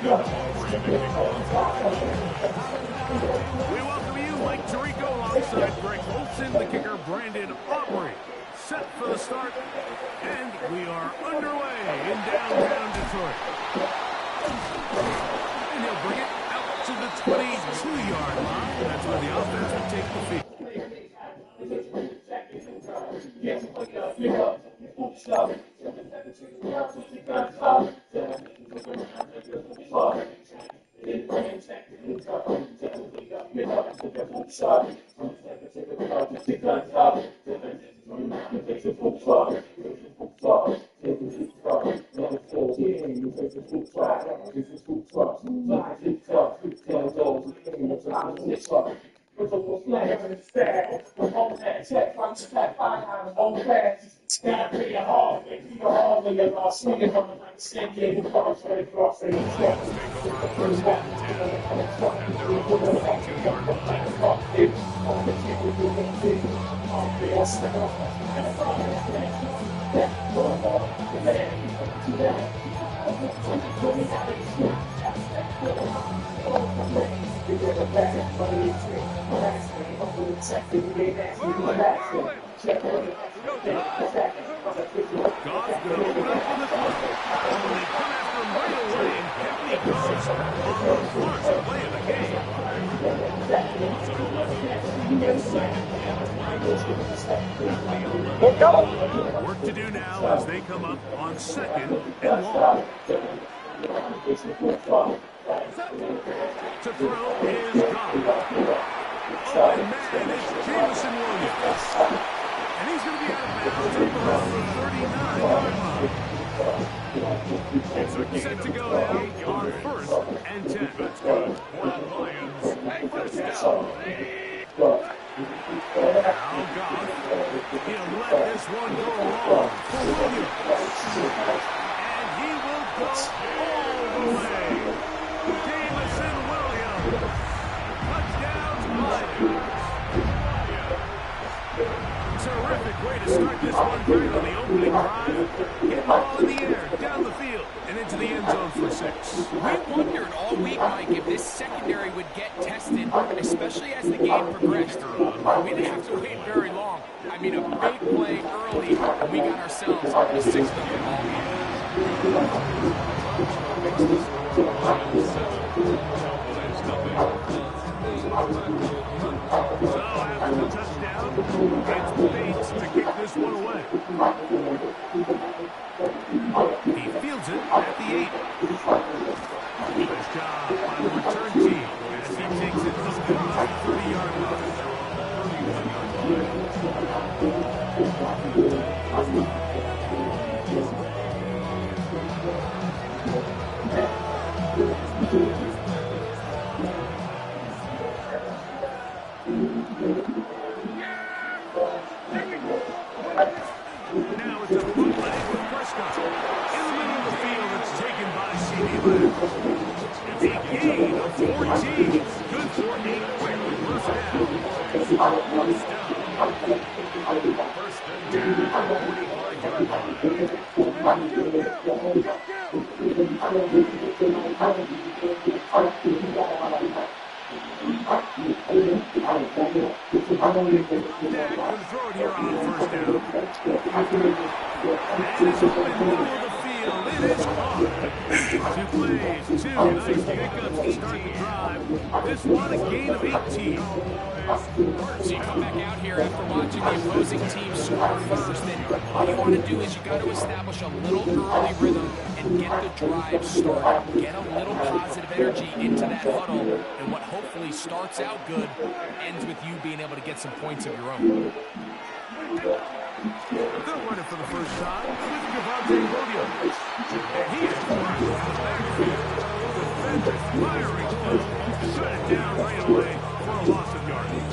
We welcome you, Mike Tirico, alongside Greg Olson, the kicker, Brandon Aubrey. Set for the start, and we are underway in downtown Detroit. And he'll bring it out to the 22-yard line. That's where the offense will take the field. Work to do now as they come up on 2nd and long. To throw is gone. Oh, man, it's Jameson Williams. And he's going to be out of bounds at around the 39-yard line. Set to go now on 1st and 10. That's good. Portland Lions, first down. Now Goff, he'll let this one go long for Williams. And he will go all the way. Jameson Williams. Touchdown, Lions. Terrific way to start this one right on the opening drive. Hit the ball in the air, down the field, and into the end zone for 6. We wondered all week, Mike, if this secondary would get tested, especially as the game progressed. We didn't have to wait very long. I mean, a big play early, and we got ourselves a 6-0 ball game. So after the touchdown, it's Bates to kick this one away. He fields it at the 8. Nice job by the return team as he takes it to the 30-yard line. Now it's a bootleg with Prescott. In the middle of the field, it's taken by CeeDee Lamb. It's a gain of 14. Good for a quick first down. First down. First down. 45-yard Dak can throw it here on first down. And it's up in the middle of the field. It is caught. 2 plays, 2 nice pickups to start the drive. This one, a gain of 18. So you come back out here after watching the opposing team score first, and all you want to do is you got to establish a little early rhythm and get the drive started. Get a little positive energy into that huddle, and what hopefully starts out good ends with you being able to get some points of your own. They'll run it for the first time with Javonte Williams. And he is right in the backfield. Defenders firing through. Shut it down right away for a loss of yardage.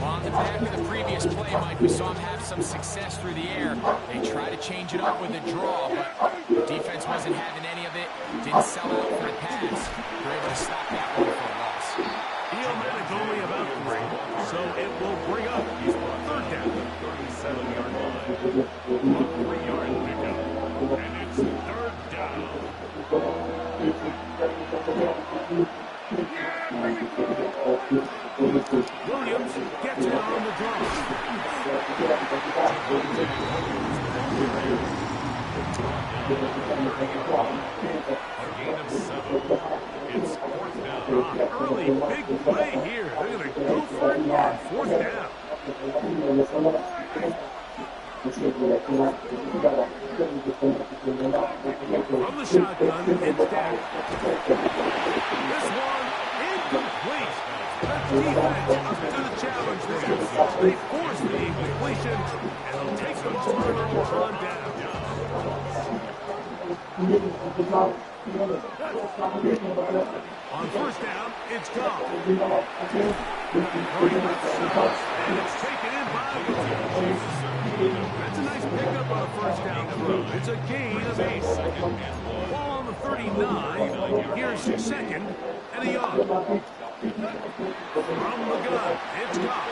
Well, on the back of the previous play, Mike, we saw him have some success through the air. They tried to change it up with a draw, but the defense wasn't having any of it. Didn't sell out for the pass. They were able to stop that one for a loss. Thielen is only about 3, so it will bring up 3rd down. 37-yard line. 3-yard pickup. And it's 3rd down. A gain of 7. It's 4th down. Early big play here. They're going to go for it on 4th down. From the shotgun, it's Dak. This one incomplete. The defense up to the challenge there. They force the incompletion, and they'll take the ball on down. On 1st down, it's gone. And it's taken in by Williams. That's a nice pickup on a 1st down throw. It's a gain of 8. Ball on the 39. Here's 2nd and a yard. From the gun, it's gone.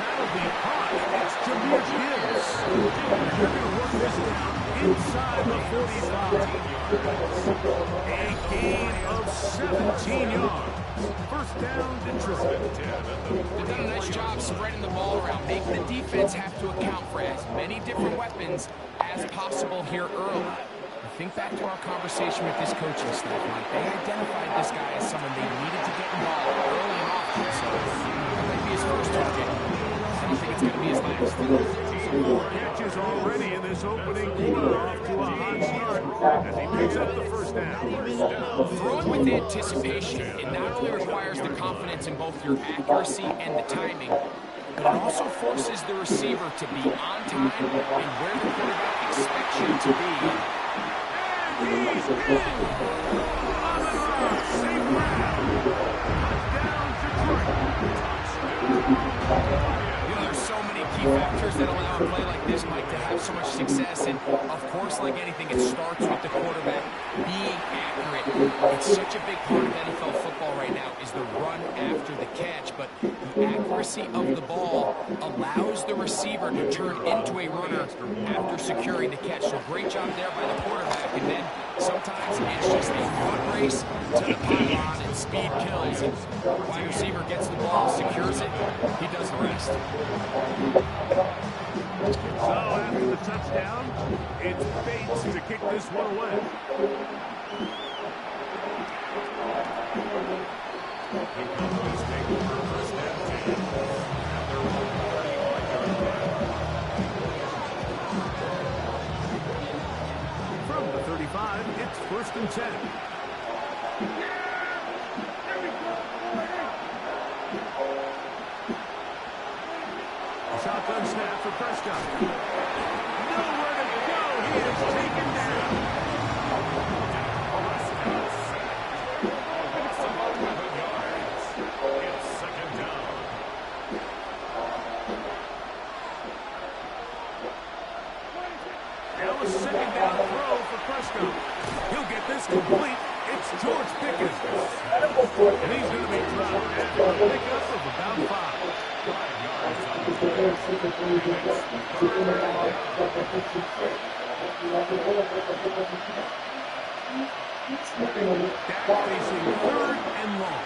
That'll be hot. It's Jahmyr Gibbs. They're going to work this down inside the 45. A gain of 17 yards. 1st down, Detroit. They've done a nice job spreading the ball around, making the defense have to account for as many different weapons as possible here early. Think back to our conversation with this coaching staff, Mike. They identified this guy as someone they needed to get involved early and often, so that might be his first target. I don't think it's going to be his last. 4 catches already in this opening quarter, off to a hot start as he picks up the 1st down. Throwing with anticipation, it not only requires the confidence in both your accuracy and the timing, but it also forces the receiver to be on time and where the quarterback expects you to be. He's in. On the run. Safe round. Touchdown, Detroit. There's so many key factors that allow a play like this, Mike, to have so much success. And, of course, like anything, it starts with the quarterback being accurate. It's such a big part of NFL football right now is the run after the catch. But the accuracy of the ball allows the receiver to turn into a runner after securing the catch. So great job there by the quarterback. And then sometimes it's just a foot race to the pylon and speed kills. And wide receiver gets the ball, secures it, he does the rest. So after the touchdown, it's Bates to kick this one away. From the 35, it's 1st and 10. Shotgun snap for Prescott. Nowhere to go. He is taken down. It's 2nd down. Now a 2nd down throw for Prescott. He'll get this complete. It's George Pickens. And he's going to be dropped after a pickup of about 5. Dak facing 3rd and long.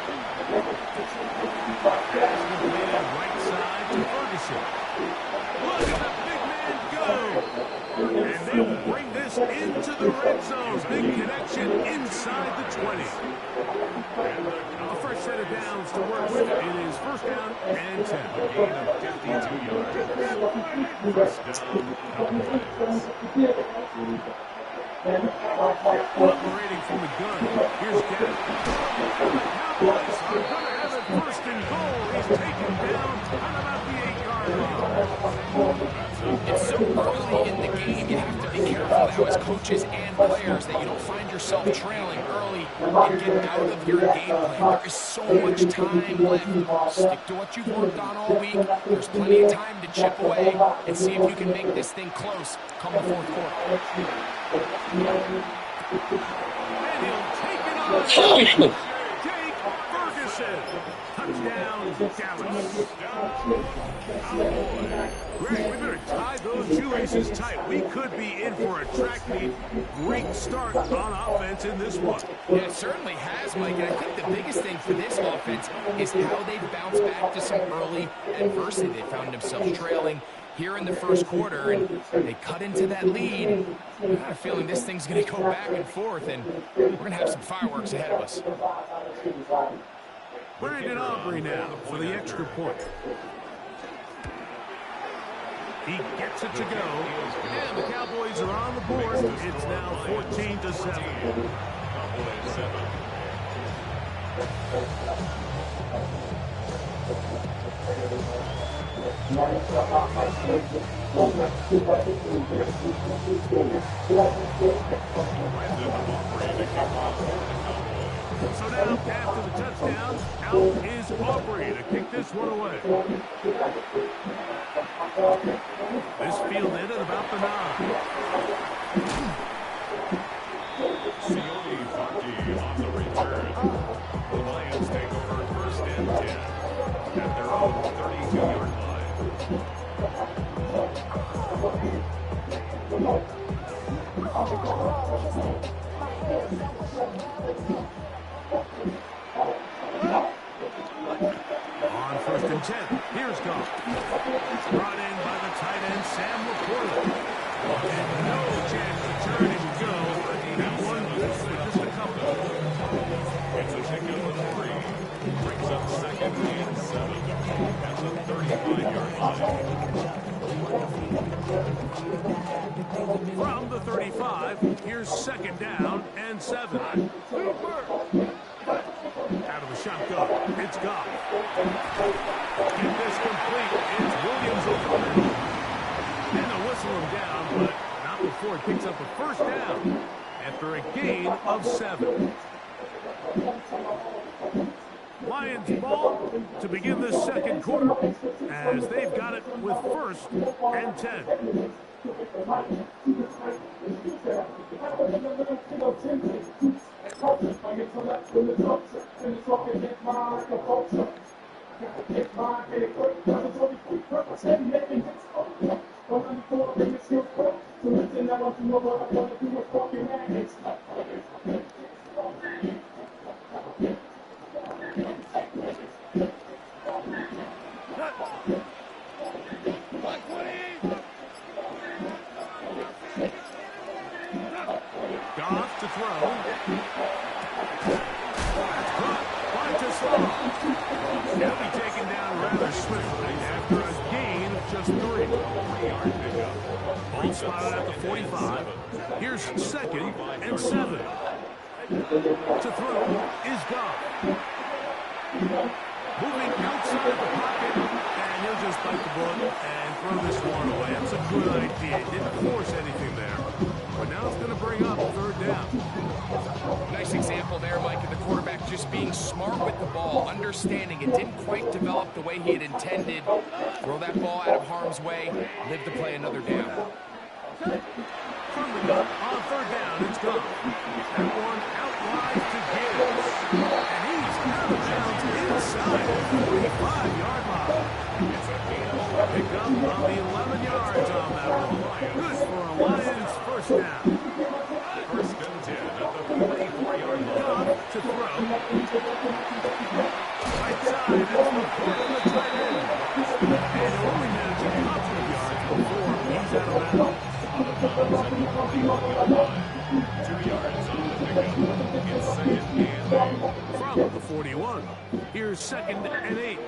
Pass completed right side to Ferguson. Look at the big man go. And they will bring this into the red zone. Big connection inside the 20. A fresh set of downs to work with. It is 1st down and 10. A gain of 52 yards. 1st down, Cowboys. Operating from the gun. Here's Dak. The Cowboys are going to have it 1st and goal. He's taken down on about the 8-yard line. It's so early in the game, you have to be careful now as coaches and players that you don't find yourself trailing early and get out of your game plan. There is so much time left. Stick to what you've worked on all week. There's plenty of time to chip away and see if you can make this thing close come the 4th quarter. And he'll take it on. Jake Ferguson. Touchdown, Dallas. Greg, we better tie those shoelaces tight. We could be in for a track meet. Great start on offense in this one. Yeah, it certainly has, Mike. And I think the biggest thing for this offense is how they've bounced back to some early adversity. They found themselves trailing here in the first quarter, and they cut into that lead. I got a feeling this thing's going to go back and forth, and we're going to have some fireworks ahead of us. Brandon Aubrey now for the extra point. He gets it to go, and the Cowboys are on the board. It's now 14-7. So now, after the touchdown, out is Aubrey to kick this one away. This fielded at about the 9. Sione Vaki on the return. The Lions take over first and 10 at their own 32-yard line. On first and 10, here's Goff. Brought in by the tight end, Sam LaPorta. And no chance to turn and go. He won this with just a couple. It's a pickup of 3. Brings up second and 7 at the 35-yard line. From the 35, here's second down and 7. Out of the shotgun, it's Goff. Get this complete. It's Williams over the middle. And they'll whistle him down, but not before he picks up a first down after a gain of 7. Lions ball to begin this second quarter as they've got it with first and 10. Goff to throw. That's caught by Tesla. He'll be taken down rather swiftly after a gain of just 3. 3-yard pickup. Ball spotted at the 45. Here's second and 7. To throw is Goff. Moving outside the pocket, and he'll just bite the bullet and throw this one away. That's a good idea. Didn't force anything there. But now it's going to bring up third down. Nice example there, Mike, of the quarterback just being smart with the ball, understanding it didn't quite develop the way he had intended. Throw that ball out of harm's way, live to play another down. From the gun, on third down, it's Goff. That one out wide to Gibbs. And he's out of bounds inside the 45-yard line. It's a pick up on the 11 yards on that one. Good for a Lions first down. First and 10 at the 44-yard line. Goff to throw. Right side, it's the tight end. And only managing a couple of yards before he's out of bounds. 2 yards on the pickup. It's second and 8. From the 41, here's second and 8.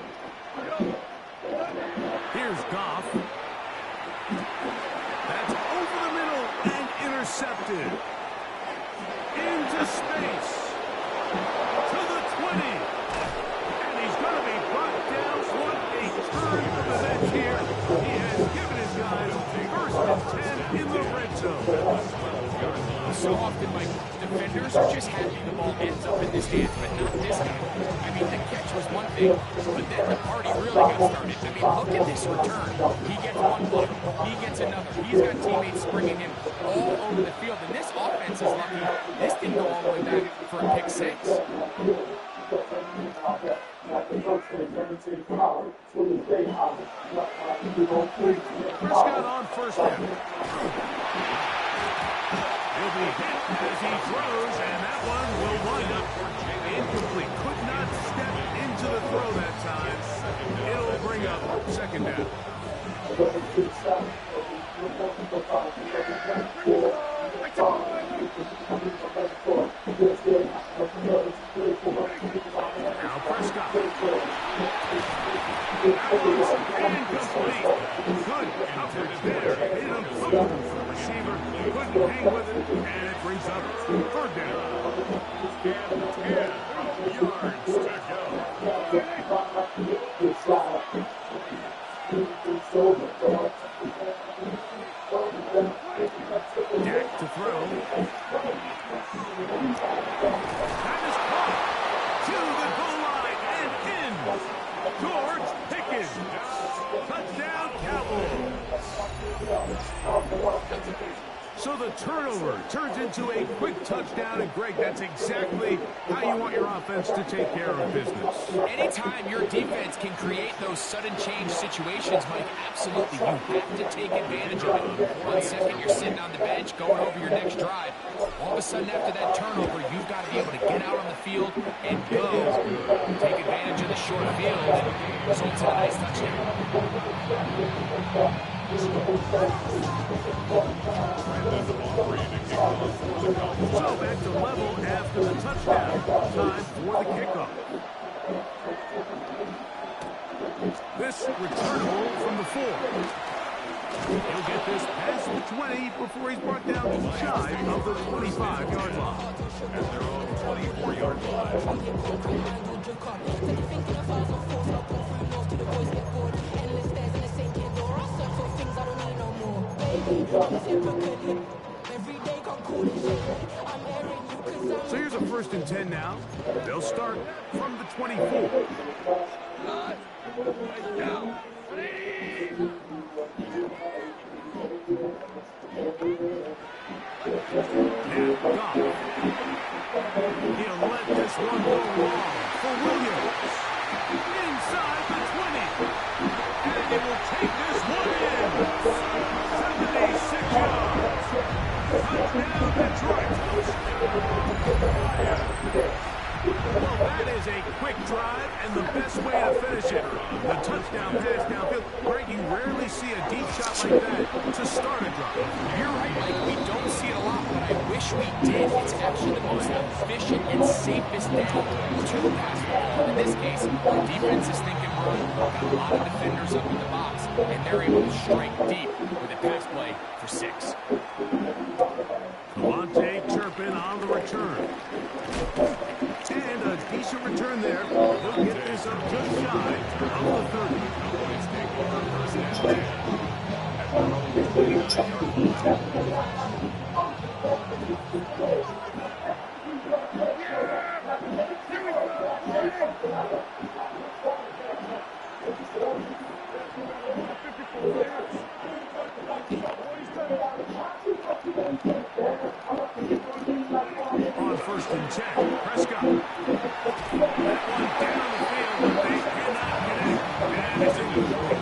Here's Goff. That's over the middle and intercepted. Into space. To the 20. And he's going to be brought down. What a turn of the bench here. He has given his guys first and 10 in the red zone. So often, Mike, defenders are just happy the ball ends up in his hands, but not this guy. I mean, the catch was one thing, but then the party really got started. I mean, look at this return. He gets one look, he gets another. He's got teammates springing him all over the field, and this offense is lucky. This didn't go all the way back for a pick 6. Prescott on first down. He'll be hit as he throws, and that one will wind up incomplete. Could not step into the throw that time. It'll bring up second down. Now Prescott. That one's incomplete. Good coverage there. Uncomfortable for the receiver. Couldn't hang with it, and it brings up third down. And 10 yards to go. Dak to throw. That is caught to the goal line and in. George Pickens. Touchdown, Cowboys. So the turnover turns into a quick touchdown, and Greg, that's exactly how you want your offense to take care of business. Anytime your defense can create those sudden change situations, Mike, absolutely, you have to take advantage of it. 1 second, you're sitting on the bench, going over your next drive. All of a sudden, after that turnover, you've got to be able to get out on the field and go. Take advantage of the short field, and results in a nice touchdown. So back to level after the touchdown. Time for the kickoff. This returnable from the 4. He'll get this past the 20 before he's brought down shy of the 25-yard line. At their own 24-yard line. So here's a 1st and 10 now. They'll start from the 24. Now Goff. He'll let this one go long for Williams. Inside the 20. And he will take this one in. 76 yards. Touchdown, Detroit. Well, that is a quick drive and the best way to finish it. The touchdown pass downfield. Greg, you rarely see a deep shot like that to start a drive. You're right, Mike. We don't see it a lot, but I wish we did. It's actually the most efficient and safest down to the pass football. In this case, our defense is thinking run. Got a lot of defenders up in the box, and they're able to strike deep with a pass play for 6. Devontae Turpin on the return. And a decent return there. He'll get this up just shy of the 30. Cowboys take over 1st and 10. At their own 29-yard On 1st and 10, Prescott. That one down the field, but they cannot connect. And it's incomplete.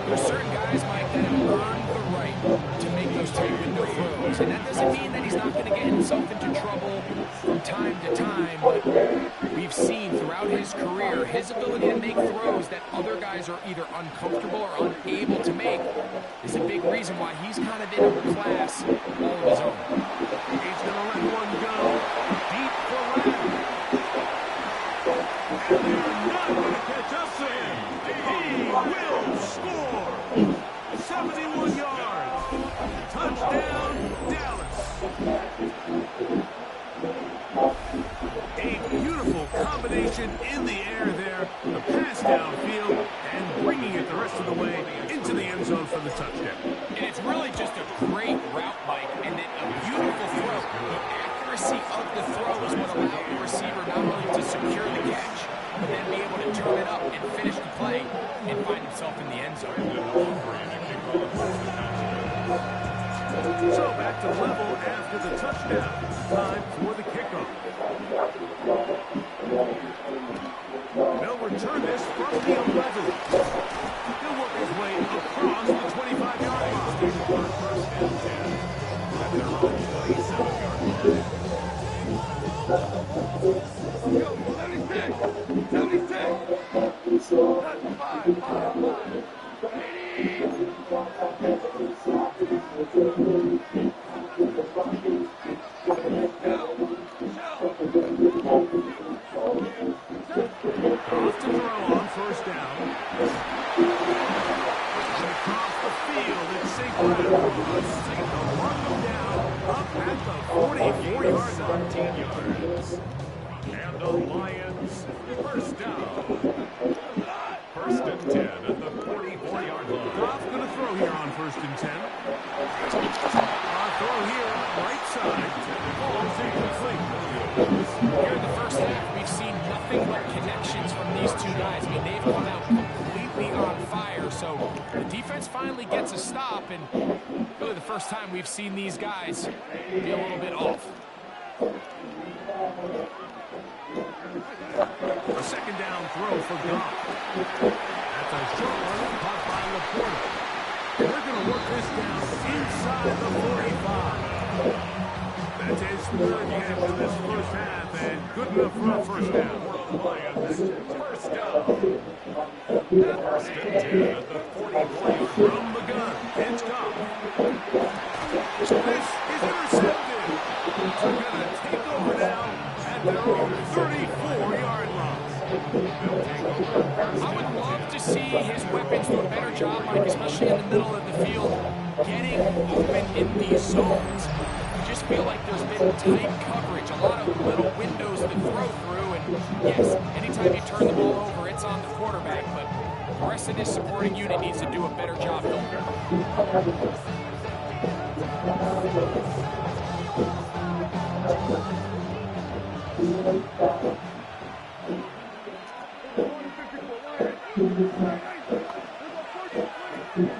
There's certain guys, Mike, that have earned the right to make those tight window throws. And that doesn't mean that he's not going to get himself into trouble from time to time. But we've seen throughout his career, his ability to make throws that other guys are either uncomfortable or unable to make is a big reason why he's kind of in a class all of his own. He's going to let one go deep for Lamb. And they're not going to catch up to him. He will score. 71 yards. Touchdown, Dallas. A beautiful combination in the air there. The pass downfield and bringing it the rest of the way into the end zone for the touchdown. And it's really just a great route, Mike, and then a beautiful throw. The accuracy of the throw is what allowed the receiver not only to secure the catch, but then be able to turn it up and finish the play and find himself in the end zone. So back to level after the touchdown. Time for the kickoff. They'll return this from the 11. He'll work his way across the 25-yard line. At their own 27-yard line. Off to throw on first down. Across the field, it's Saquon. They'll mark him down up at the 44-yard line. 13 yards. And the Lions, first down. First and 10 at the 44-yard line. Goff's going to throw here on first and 10. Throw here, right side. Falls incomplete. Here in the first half, we've seen nothing but connections from these two guys. I mean, they've come out completely on fire. So the defense finally gets a stop, and really the first time we've seen these guys be a little bit off. A second down throw for Goff. That's a short one caught by Laporta. They're going to work this down inside the 45. That's his third catch of this first half, and good enough for a first down. Lions, first down. First and 10 at the 44-yard From the gun, it's Goff. This is intercepted. They're going to take over now at their own 34-yard line. I would love to see his weapons do a better job, Mike, especially in the middle of the field, getting open in these zones. I just feel like there's been tight coverage, a lot of little windows to throw through, and yes, anytime you turn the ball over, it's on the quarterback, but the rest of this supporting unit needs to do a better job.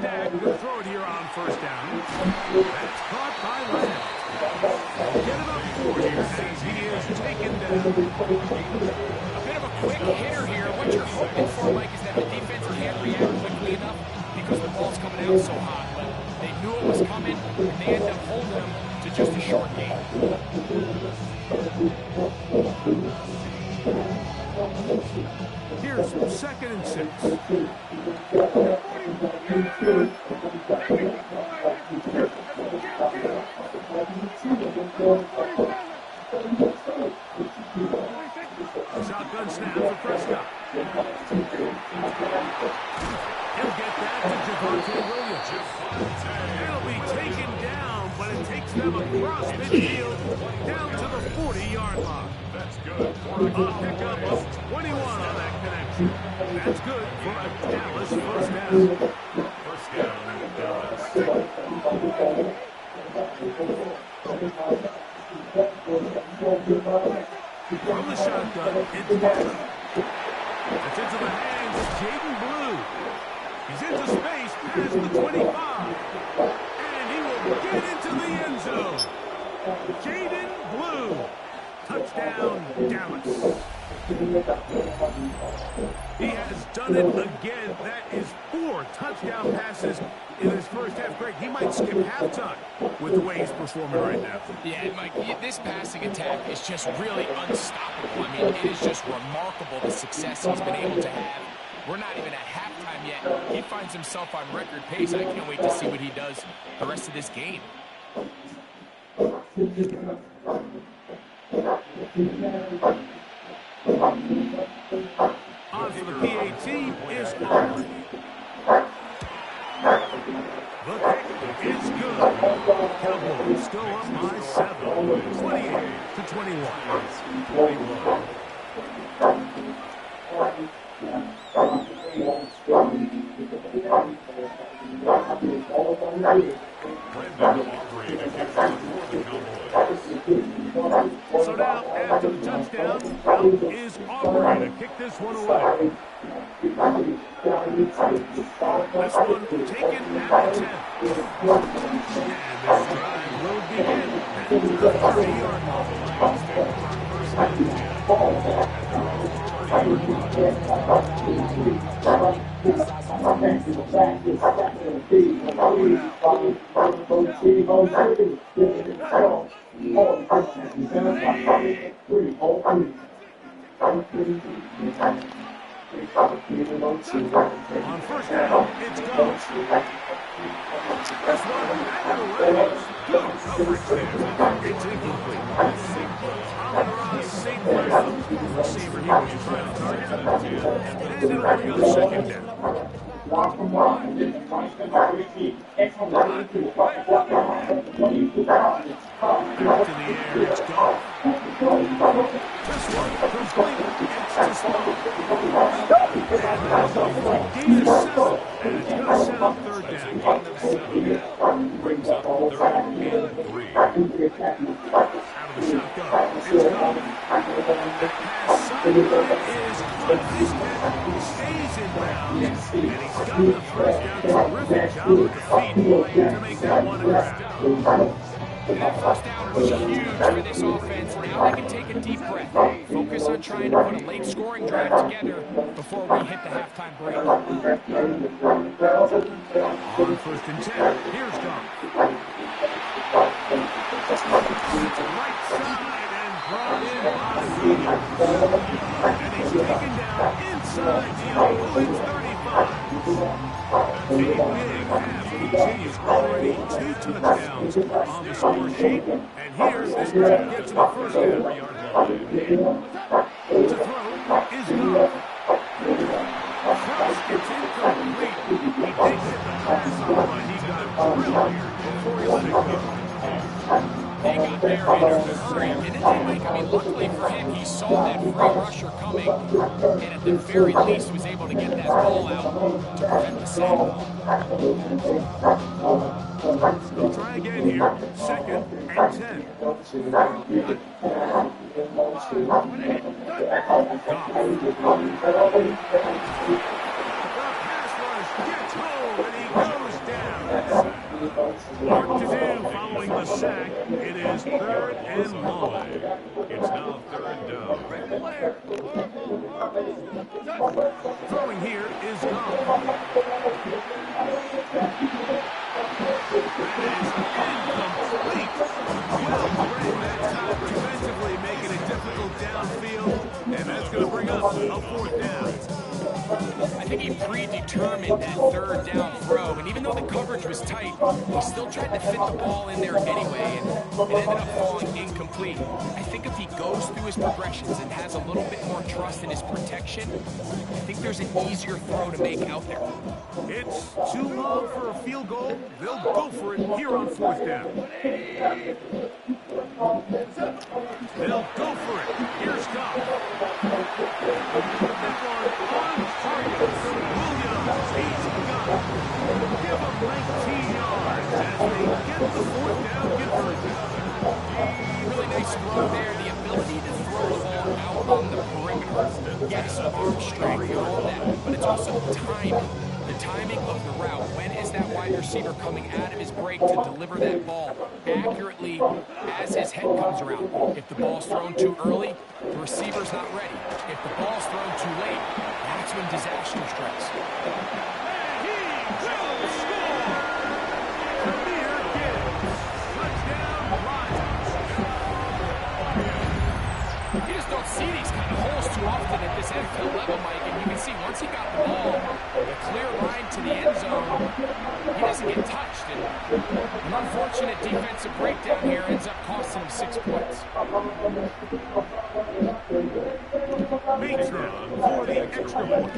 Dag will throw it here on first down. That's caught by Lamb. Get it up for here as he is taken down. A bit of a quick hitter here. What you're hoping for, Mike, is that the defense can't react quickly enough because the ball's coming out so hot. But they knew it was coming, and they ended up holding them to just a short gain. Here's second and 6. Shotgun snap for Prescott. He'll get that to Javonte Williams. It'll be taken down, but it takes them across midfield down to the 40-yard line. That's good. A pickup of 21 on that connection. That's good for a Dallas first down. First down, Dallas. From the shotgun, it's Barton. It's into the hands of Jaden Blue. He's into space past the 25. And he will get into the end zone. Jaden Blue. Touchdown, Dallas. He has done it again. That is 4 touchdown passes in his first half. Greg, he might skip halftime with the way he's performing right now. Yeah, Mike, this passing attack is just really unstoppable. I mean, it is just remarkable the success he's been able to have. We're not even at halftime yet. He finds himself on record pace. I can't wait to see what he does the rest of this game. On for the PAT is Aubrey. The kick is good. Cowboys go up by 7, 28 to 21. Brendan Aubrey to kick for the Cowboys. So now, after the touchdown, out is Aubrey to kick this one away. This one taken at the 10. And this drive will begin at the 30-yard line. First and 10 at their own 30-yard line. On first down, it's Ghost. This one at the legs. Good coverage there. It's incomplete. Amon-Ra St. Brown, receiver here will try to target. And it'll bring up second down. Back to the air, it's Goff. This one complete. It's to Small. And it's going to set up third down. Brings up 3rd and 3. Out of the shotgun, it's Goff. Pass sideline is caught. This catch stays in bounds. And he's got the first down. Terrific job with the feet to make that one a grab. And that first down was huge for this offense. Now they can take a deep breath. Focus on trying to put a late scoring drive together before we hit the halftime break. On first and 10, here's Goff. Right side and brought in by Williams. And he's taken down inside the opponent's 35. A big half continues, already 2 touchdowns on the score sheet. And here, this team gets to the first down. 3-yard line. To throw is Goff. Cross, it's incomplete. He did get the pass on, but he got drilled here before he let it go. They got there in a hurry. And luckily for him, he saw that free rusher coming, and at the very least was able to get that ball out to prevent the sack. They'll try again here. 2nd and 10. Gets home and he goes down. Work to do following the sack. It is 3rd and long. It's now 3rd down. Throwing here is Goff. That is incomplete. Well played that time defensively, making it difficult downfield, and that's going to bring up a 4th down. I think he predetermined that 3rd down throw, and even though the coverage was tight, he still tried to fit the ball in there anyway, and it ended up falling incomplete. I think if he goes through his progressions and has a little bit more trust in his protection, I think there's an easier throw to make out there. It's too long for a field goal. They'll go for it here on 4th down. They'll go for it. Here's Goff. That one on target. Williams, he's got it. Give him 19 yards as they get the 4th down conversion. Really nice throw there. The ability to throw the ball out on the perimeter. Yes, arm strength and all that, but it's also timing. The timing of the route. When is that wide receiver coming out of his break to deliver that ball accurately as his head comes around? If the ball's thrown too early, the receiver's not ready. If the ball's thrown too late, that's when disaster strikes. And he will score! Jahmyr Gibbs. Touchdown, Lions. You just don't see these kind of holes too often at this NFL level, Mike, and you can see once he got the ball, the clear line to the end zone, he doesn't get touched. And an unfortunate defensive breakdown here ends up costing him 6 points. Matron for the extra point.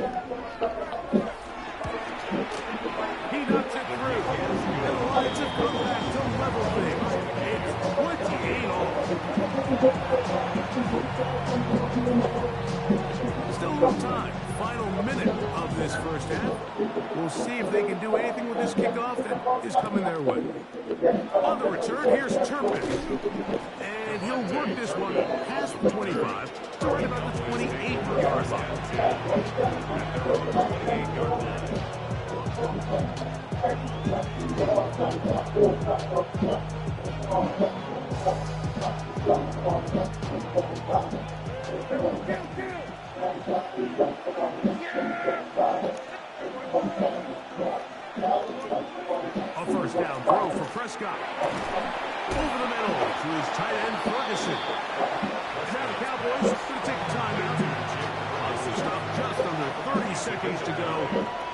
He knocks it through. And the Lions have come back to level things. It's 28 all. Still a little time. Final minute of this first half. We'll see if they can do anything with this kickoff that is coming their way. On the return, here's Turpin. And he'll work this one past the 25 to right about the 28-yard line. A first down throw for Prescott. Over the middle to his tight end, Ferguson. Now the Cowboys going to take a timeout. Well, just under 30 seconds to go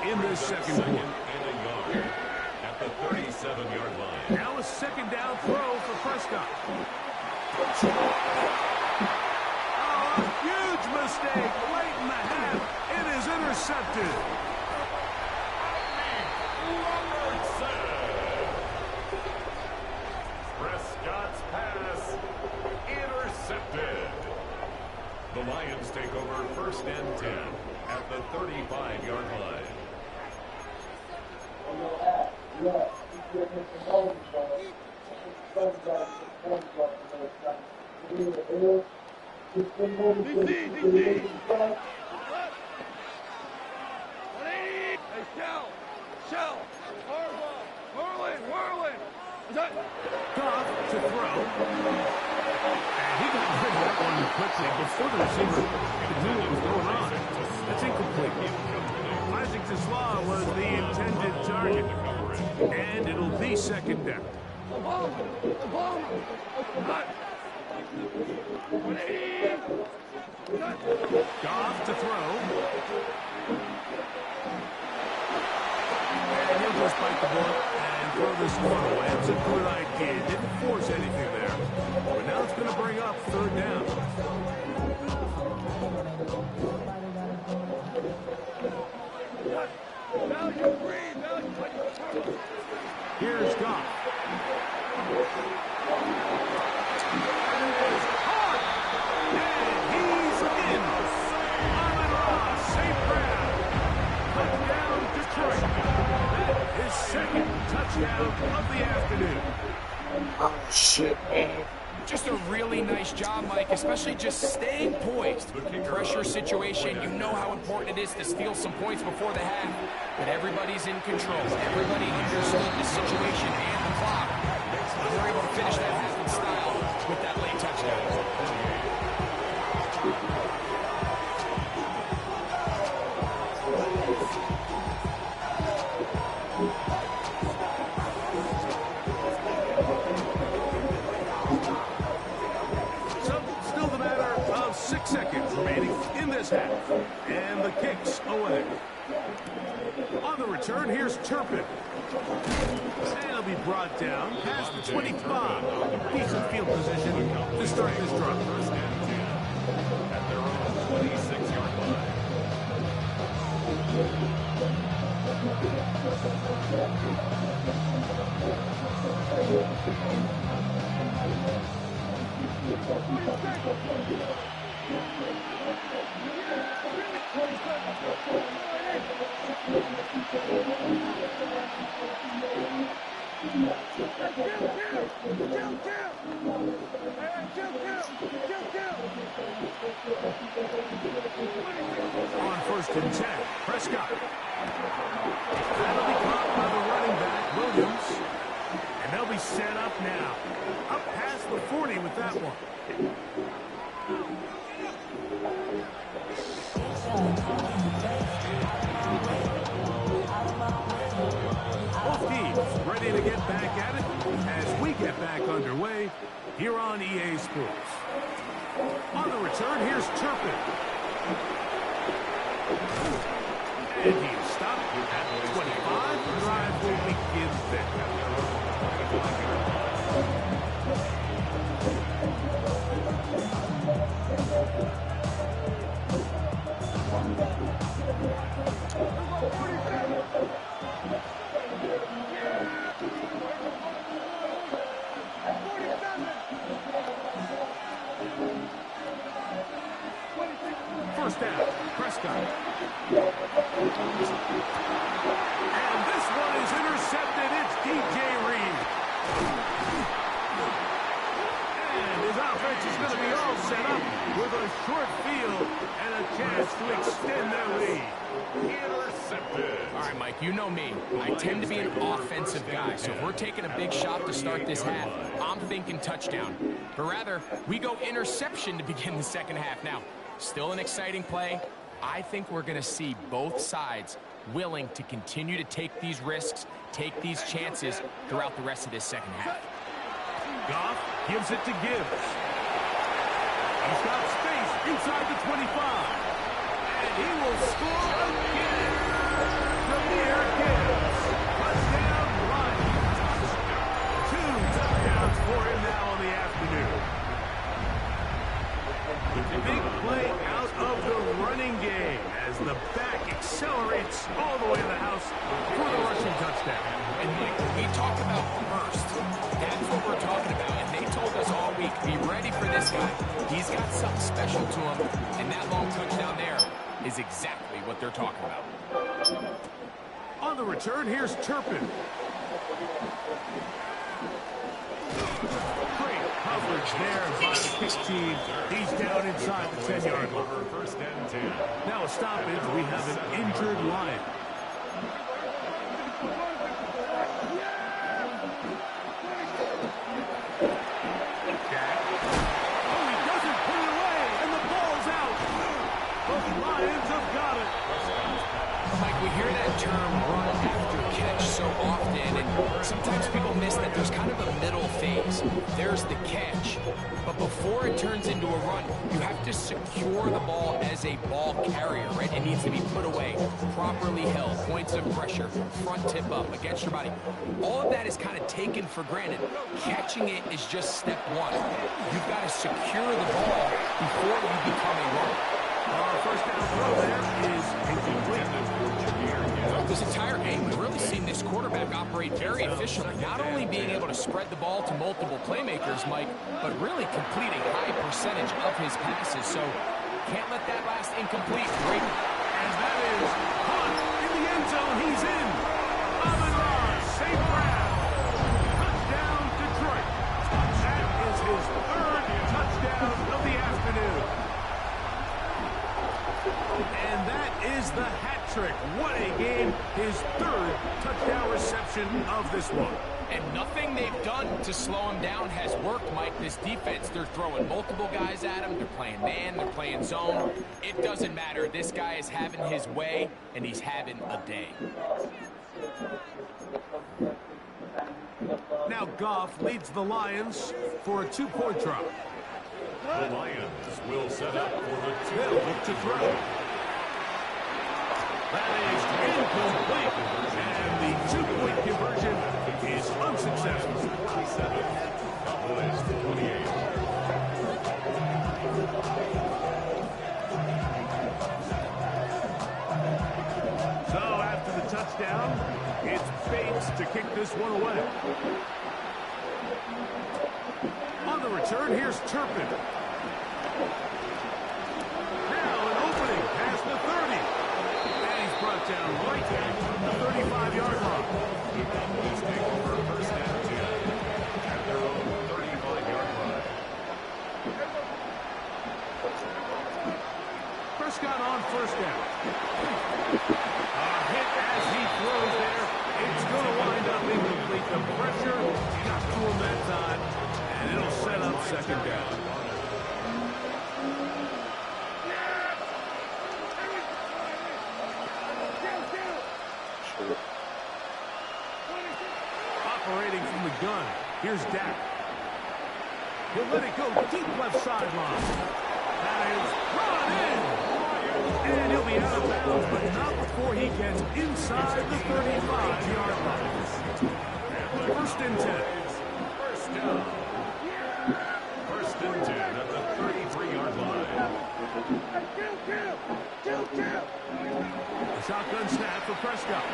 in this second quarter. And a yard at the 37-yard line. Now a second down throw for Prescott. Oh, a huge mistake late in the half. It is intercepted. Prescott's pass intercepted. The Lions take over first and 10 at the 35-yard line. Goff to throw. And he got rid of that one quickly before the receiver knew what was going on. That's incomplete. Isaac Tesla was the intended target. And it'll be second down. Goff to throw. And he'll just bite the bullet and throw this one away. It's a good idea. Didn't force anything there. But now it's going to bring up third down. Here's Goff. And he's in. Amon-Ra, St. Brown. Touchdown, Detroit. That is second touchdown of the afternoon. Oh, shit, man. Just a really nice job, Mike, especially just staying poised. Pressure situation, you know how important it is to steal some points before the half. But everybody's in control. Everybody understood the situation and the clock. They were able to finish that half in style with that late touchdown. So, still the matter of 6 seconds remaining in this half. And the kick's away. On the return, here's Turpin. And he'll be brought down past the 25. Decent field position to start this drive. First and 10 at their own 26-yard line. On first and 10, Prescott. That'll be caught by the running back, Williams. And they'll be set up now. Up past the 40 with that one. Both teams ready to get back at it as we get back underway here on EA Sports. On the return, here's Turpin. And he's stopped at 25. The drive will begin then. First down, Prescott. And this one is intercepted. It's DJ Reed. And his offense is going to be all set up with a short field and a chance to extend their lead. Intercepted. All right, Mike, you know me. I tend to be an offensive guy, so if we're taking a big shot to start this half, I'm thinking touchdown. But rather, we go interception to begin the second half. Now, still an exciting play. I think we're going to see both sides willing to continue to take these risks, take these chances throughout the rest of this second half. Goff gives it to Gibbs. He's got space inside the 25. And he will score again. Jahmyr Gibbs. Touchdown, Lions. 2 touchdowns for him now on the afternoon. Big play out of the running game as the back accelerates all the way to the house for the rushing touchdown. And Mike, we talk about burst. That's what we're talking about. And they told us all week, be ready for this guy. He's got something special to him. And that long touchdown there is exactly what they're talking about. On the return, here's Turpin. Great coverage there by the kick team. He's down inside the 10-yard line. First and 10. Now a stoppage. We have an injured Lion. Jack. Oh, he doesn't put it away, and the ball's out. The Lions have got it. Mike, we hear that term run after catch so often, and sometimes people miss that there's kind of a middle phase. There's the catch, but before it turns into a run, you have to secure the ball as a ball carrier, right? It needs to be put away, properly held, points of pressure, front tip up against your body. All of that is kind of taken for granted. Catching it is just step one. You've got to secure the ball before you become a runner. Our first down throw there is incomplete. This entire game, we've really seen this quarterback operate very efficiently, not only being able to spread the ball to multiple playmakers, Mike, but really complete a high percentage of his passes. So can't let that last incomplete break. And that is caught in the end zone. He's in. Amon-Ra, safe grab. Touchdown, Detroit. That is his third touchdown of the afternoon. And that is the hat trick. What a game. His third touchdown reception of this one. And nothing they've done to slow him down has worked, Mike. This defense, they're throwing multiple guys at him. They're playing man, they're playing zone. It doesn't matter. This guy is having his way, and he's having a day. Now Goff leads the Lions for a 2-point try. The Lions will set up for the They'll look to throw. That is incomplete. And the 2-point conversion is unsuccessful. 27. Cowboys 28. So after the touchdown, it's Bates to kick this one away. On the return, here's Turpin. Now an opening past the 30. And he's brought down right at the 35-yard line. Cowboys take over first and 10 at their own 35-yard line. Prescott on first down. A hit as he throws there. It's going to wind up incomplete. The pressure got to him that time, and it'll set up second down. Operating from the gun, here's Dak. He'll let it go deep left sideline. That is run in. And he'll be out of bounds, but not before he gets inside the 35-yard line. First and 10. First down. First and 10 at the 33-yard line. A shotgun snap for Prescott.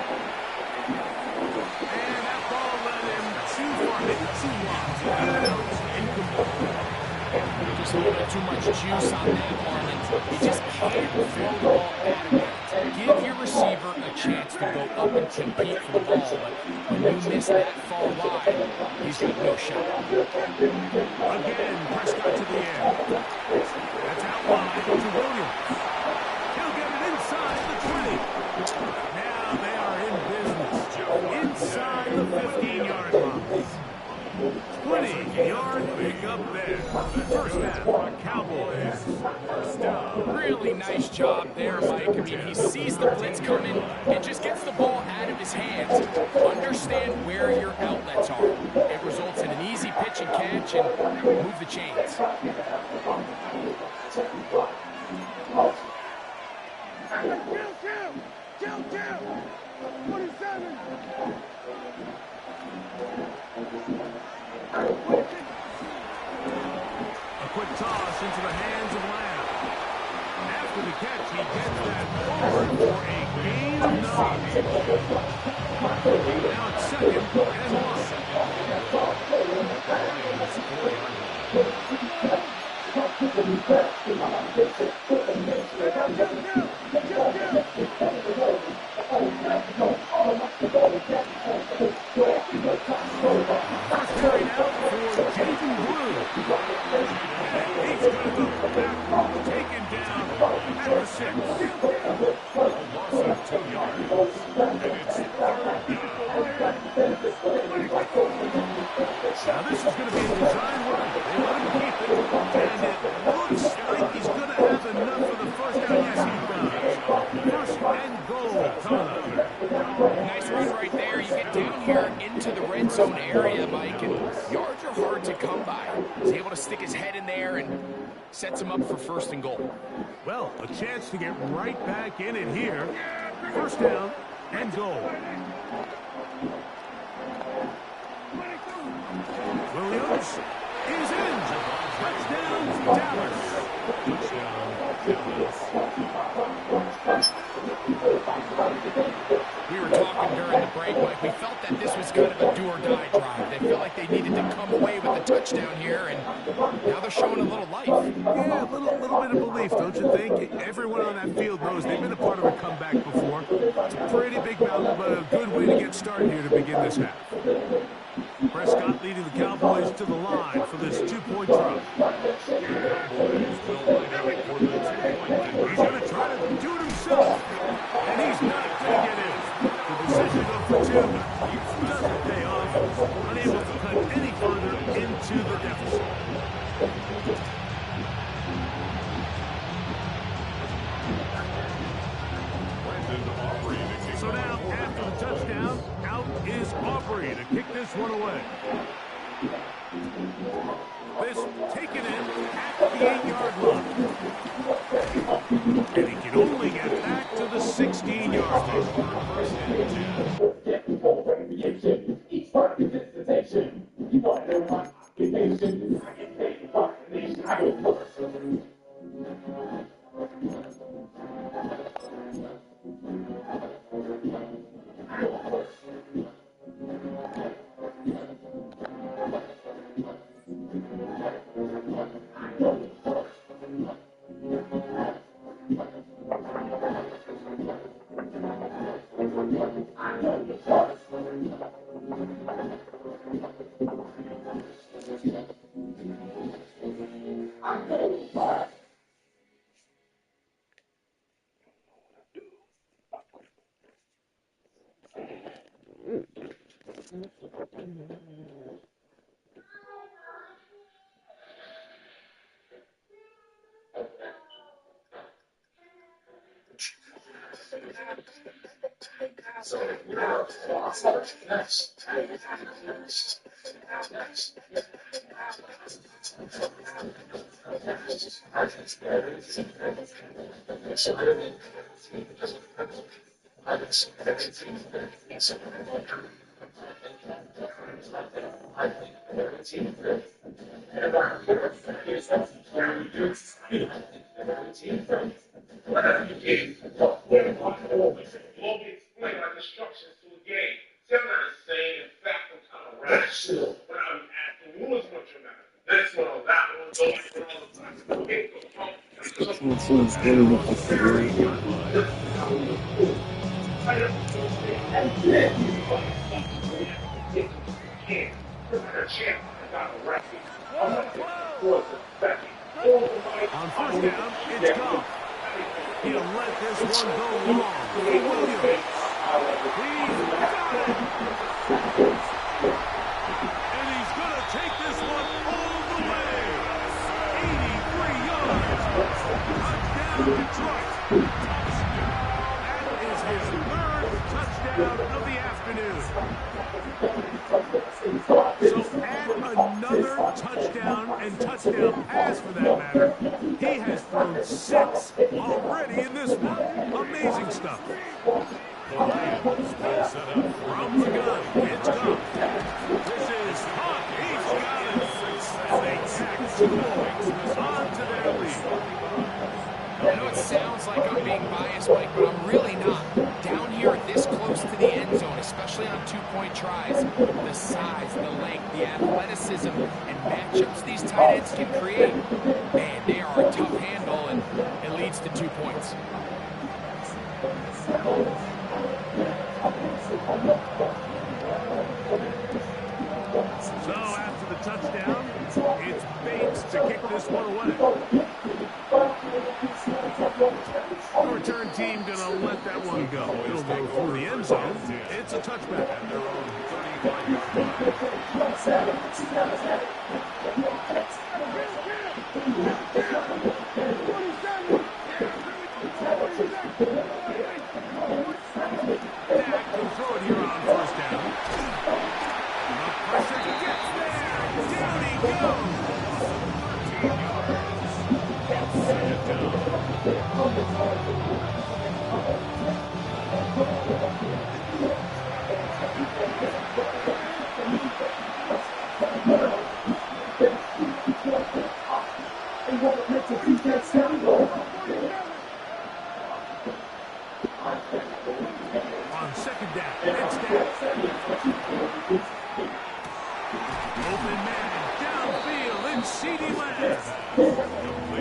And that ball led him too far, maybe too long. Incomplete. Just a little bit too much juice on that, Marlon. You just can't throw the ball out of it. Give your receiver a chance to go up and compete for the ball, but when you miss that far wide, he's got no shot. Again, Prescott to the air. That's out wide to Williams. He'll get it inside the 20. Now they are in business. Inside the 15-yard line. 20-yard pickup there. First down, Cowboys. First down. Really nice job there, Mike. I mean, he sees the blitz coming and just gets the ball out of his hands. Understand where your outlets are. It results in an easy pitch and catch and move the chains. A quick toss into the hands of Lamb. After the catch, he gets that forward for a gain of 9. Now it's 2nd and 1. First carry now for Jaden Blue. He's going to go back, taken down at the 6. A loss of 2 yards. And it's 3rd down. Now this is going to be a design run. They let him keep it, and it looks like he's going to have enough for the first down. Yes, he does. First and goal coming up. Nice run right there. You get down here into the red zone area, Mike, and yards are hard to come by. He's able to stick his head in there and sets him up for 1st and goal. Well, a chance to get right back in it here. First down and goal. Williams is in. Touchdown, Dallas. We were talking during the break, Mike. We felt that this was kind of a do-or-die drive. They felt like they needed to come away with a touchdown here, and now they're showing a little life. Yeah, a little bit of belief, don't you think? Everyone on that field knows they've been a part of a comeback before. It's a pretty big mountain, but a good way to get started here to begin this half. Prescott leading the Cowboys to the line for this 2-point drop. He's going to try to do it himself, and he's not going to get in. The decision to go for 2 doesn't pay off, unable to cut any further into the deficit. So now, after the touchdown, out is Aubrey to kick this one away. This taken in at the 8-yard line. And he can only get back to the 16-yard line. On first down, it's Goff. He'll let this one go long for Williams. He's got it. And he's going to take this one all the way. 83 yards. Touchdown, Detroit. That is his 3rd touchdown of the afternoon. So add another touchdown touchdown and touchdown pass for that matter. He has thrown 6 already in this one. Amazing stuff. The Lions will set up From the gun, it's Goff. This is hot. He's got it. And they tack 2 points onto their lead. I know it sounds like I'm being biased, Mike, but I'm really not. Down here this close to the end zone, especially on 2-point tries, the size, the length, the athleticism, and matchups these tight ends can create, man, they are a tough handle, and it leads to 2 points. So after the touchdown, it's Bates to kick this one away. The return team going to let that one go. It'll go through the end zone. It's a touchback. at their own 35-yard line. Dak can throw it here on first down. The pressure gets there. Down he goes. 13 yards. Second down. On second down, it's Dak. Open man, downfield, and CeeDee Lamb.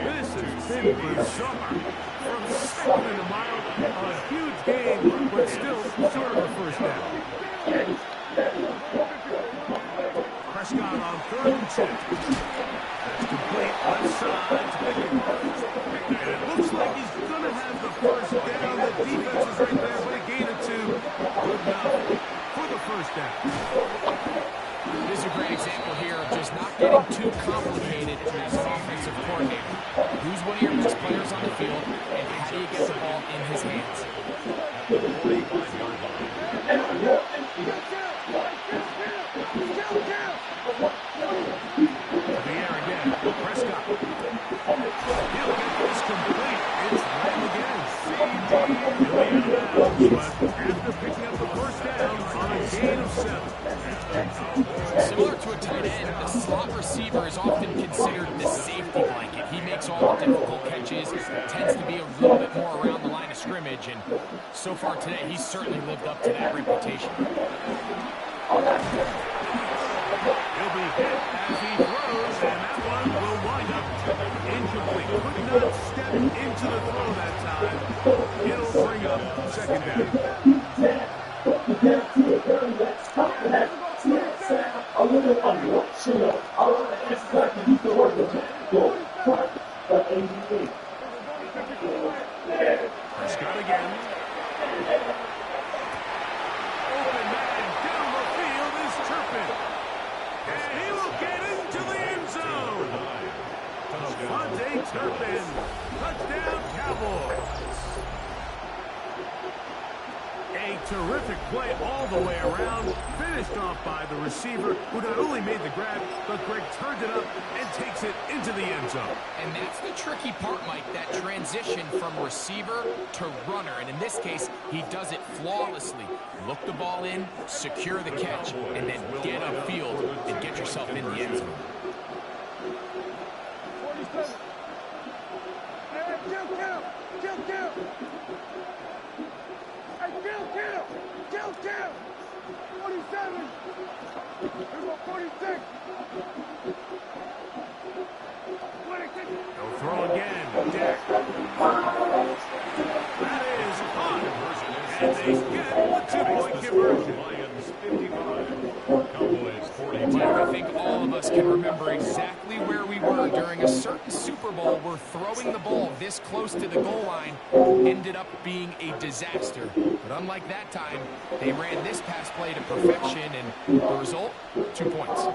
This has been bizarre. From second and a mile, a huge game, but still short of a first down. Prescott on 3rd and 2. That's complete, left side to Pickens. And it looks like he's going to have the first down. The defense is right there, but a gain of 2. Good enough for the first down. This is a great example here of just not getting too complicated as an offensive coordinator. Who's one of your best players on the field, and how do you get the ball in his hands? 45-yard line. To the air again. Prescott. He'll get this complete. It's Lamb again. He'll be out of bounds, but after picking up the first down on a gain of 7. Similar to a tight end, the slot receiver is often considered the safety blanket. He makes all the difficult catches, tends to be a little bit more around the line of scrimmage, and so far today, he's certainly lived up to that reputation. He'll be hit as he throws, and that one will wind up incomplete. Could not step into the throw that time. It'll bring up second down. Prescott again. Open man down the field is Turpin. And he will get into the end zone. Devontae Turpin. Touchdown, Cowboys. A terrific play all the way around. Finished off by the receiver, who not only made the grab, but Greg turned it up and takes it into the end zone. And that's the tricky part, Mike, that transition from receiver to runner. And in this case, he does it flawlessly. Look the ball in, secure the catch, and then get upfield and get yourself in the end zone. Kill! 47! Here's my 46! They'll throw again. Dak. That is caught. And they get the 2-point conversion. Lions 55, Cowboys 42. Mike, I think all of us can remember exactly where we were during a certain Super Bowl where throwing the ball this close to the goal line ended up being a disaster. But unlike that time, they ran this pass play to perfection, and the result, 2 points.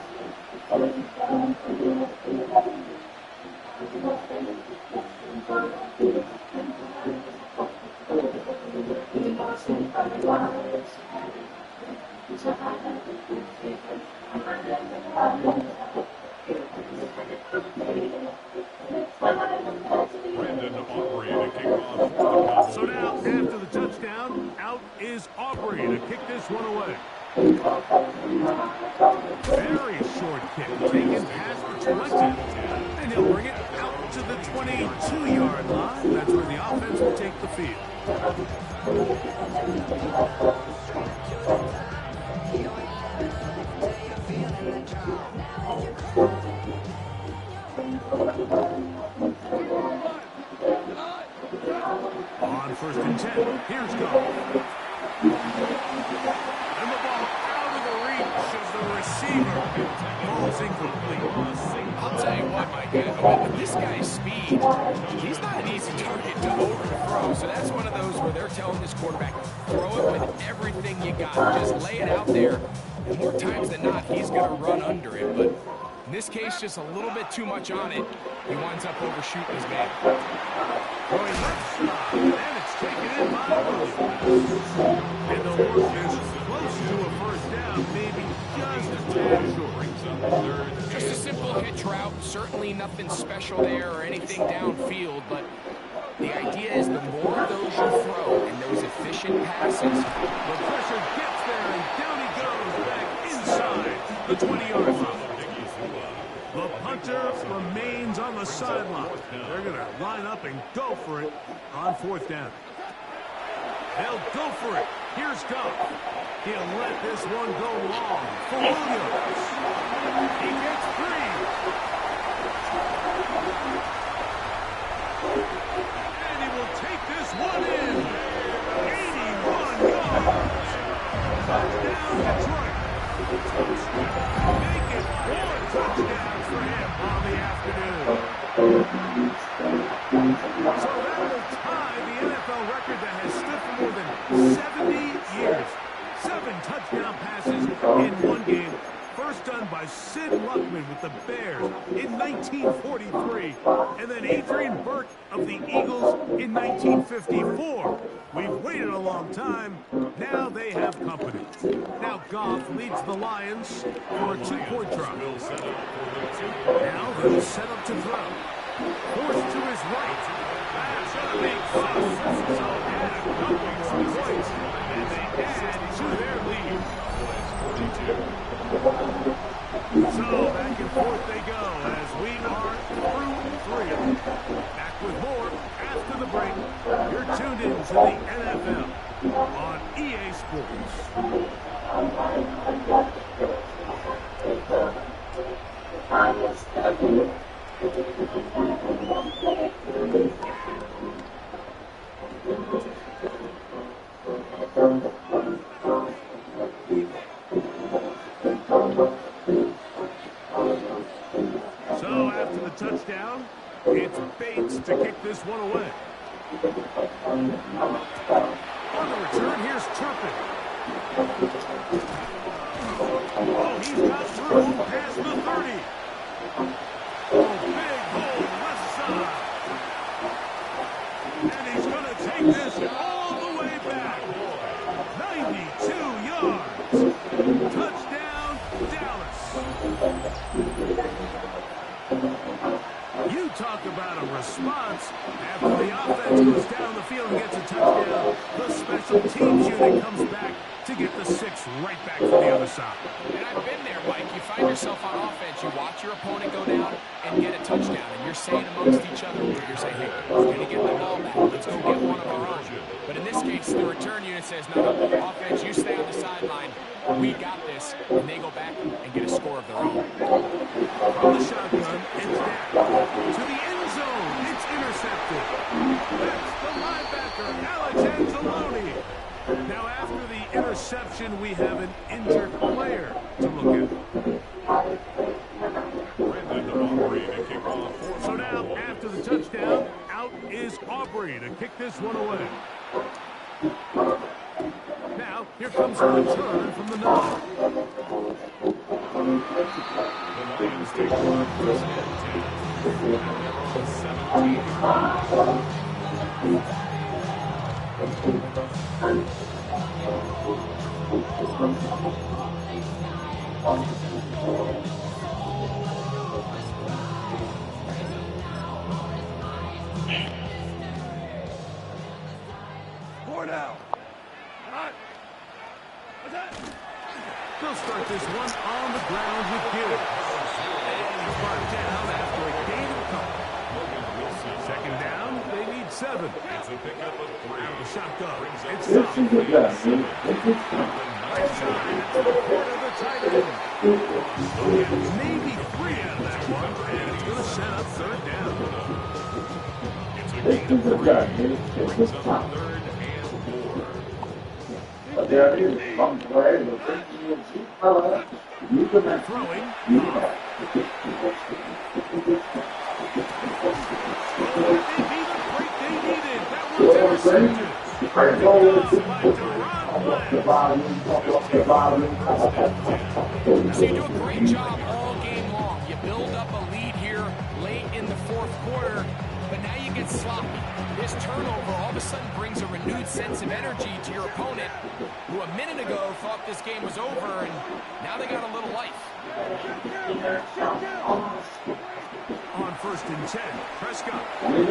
Aubrey to kick this one away. Very short kick, taken past the 20. And he'll bring it out to the 22-yard line. That's where the offense will take the field. On 1st and 10, here's Goff. And the ball out of the reach of the receiver. Ball's incomplete. I'll tell you what, Mike, with this guy's speed, he's not an easy target to overthrow. So that's one of those where they're telling this quarterback, throw it with everything you got. Just lay it out there. And more times than not, he's going to run under it. But in this case, just a little bit too much on it. He winds up overshooting his man. Going left side, and it's taken in by Williams. And the work is close to a first down, maybe just a tad short. Just a simple hitch route. Certainly nothing special there or anything downfield, but the idea is the more of those you throw and those efficient passes, The pressure gets there, and down he goes back inside the 20-yard line. The punter remains on the sideline. They're going to line up and go for it on 4th down. They'll go for it. Here's Goff. He'll let this one go long for Williams. He gets 3. And he will take this one in. 81 yards. Touchdown, Detroit. Make it 4 touchdowns for him on the afternoon. So that will tie the NFL record that has stood for more than 70 years. 7 touchdown passes in one game. First done by Sid Luckman with the Bears in 1943. And then Adrian Burke of the Eagles in 1954. We've waited a long time. Now they have company. Now Goff leads the Lions for a 2-point try. Now they'll set up to throw. Forced to his right. That's a big fuss. So add a couple more points. And they add to their lead. So back and forth they go as we are through 3. Back with more after the break. You're tuned in to the NFL on EA Sports. So after the touchdown, it's Bates to kick this one away. On the return, here's Turpin. Oh, he's got through past the 30. Oh, big hole left side. And he's going to take this all the way back. 92 yards. Touchdown, Dallas. You talk about a response. After the offense goes down the field and gets a touchdown, the special teams unit comes back to get the 6 right back from the other side. and I've been there, Mike. You find yourself on offense, you watch your opponent go down and get a touchdown, and you're saying amongst each other, you're saying, hey, we're going to get the ball back. Let's go get one of our own. But in this case, the return unit says, no, offense, you stay on the sideline. We got this. And they go back and get a score of their own. From the shotgun, it's down. To the end zone, it's intercepted. That's the linebacker, Alex Anzalone. Now, after the interception, we have an injured player to look at. Brandon Aubrey to kick off. So now, after the touchdown, out is Aubrey to kick this one away. Now, here comes a return from the 9. The Lions take over 1st and 10. And they're on 17. Four now. Hot. this one on the ground with Gibbs. And he's brought down after a gain of couple. Second down, they need 7. It's a pickup of 3. Out of the shotgun. It's This Goff. is the best. Nice shot into the court of the tight end. Maybe 3 out of that one, and it's going to set up third down. This is the best. It's the top. Third and 4. But there it is. From play, the 15 fella. You can make Throwing. you know. Maybe the break they needed. That one's intercepted. I know it's By Deron the volume, the volume. So you do a great job all game long. You build up a lead here late in the fourth quarter, but now you get sloppy. This turnover all of a sudden brings a renewed sense of energy to your opponent, who a minute ago thought this game was over, and now they got a little life. On first and 10, Prescott. Here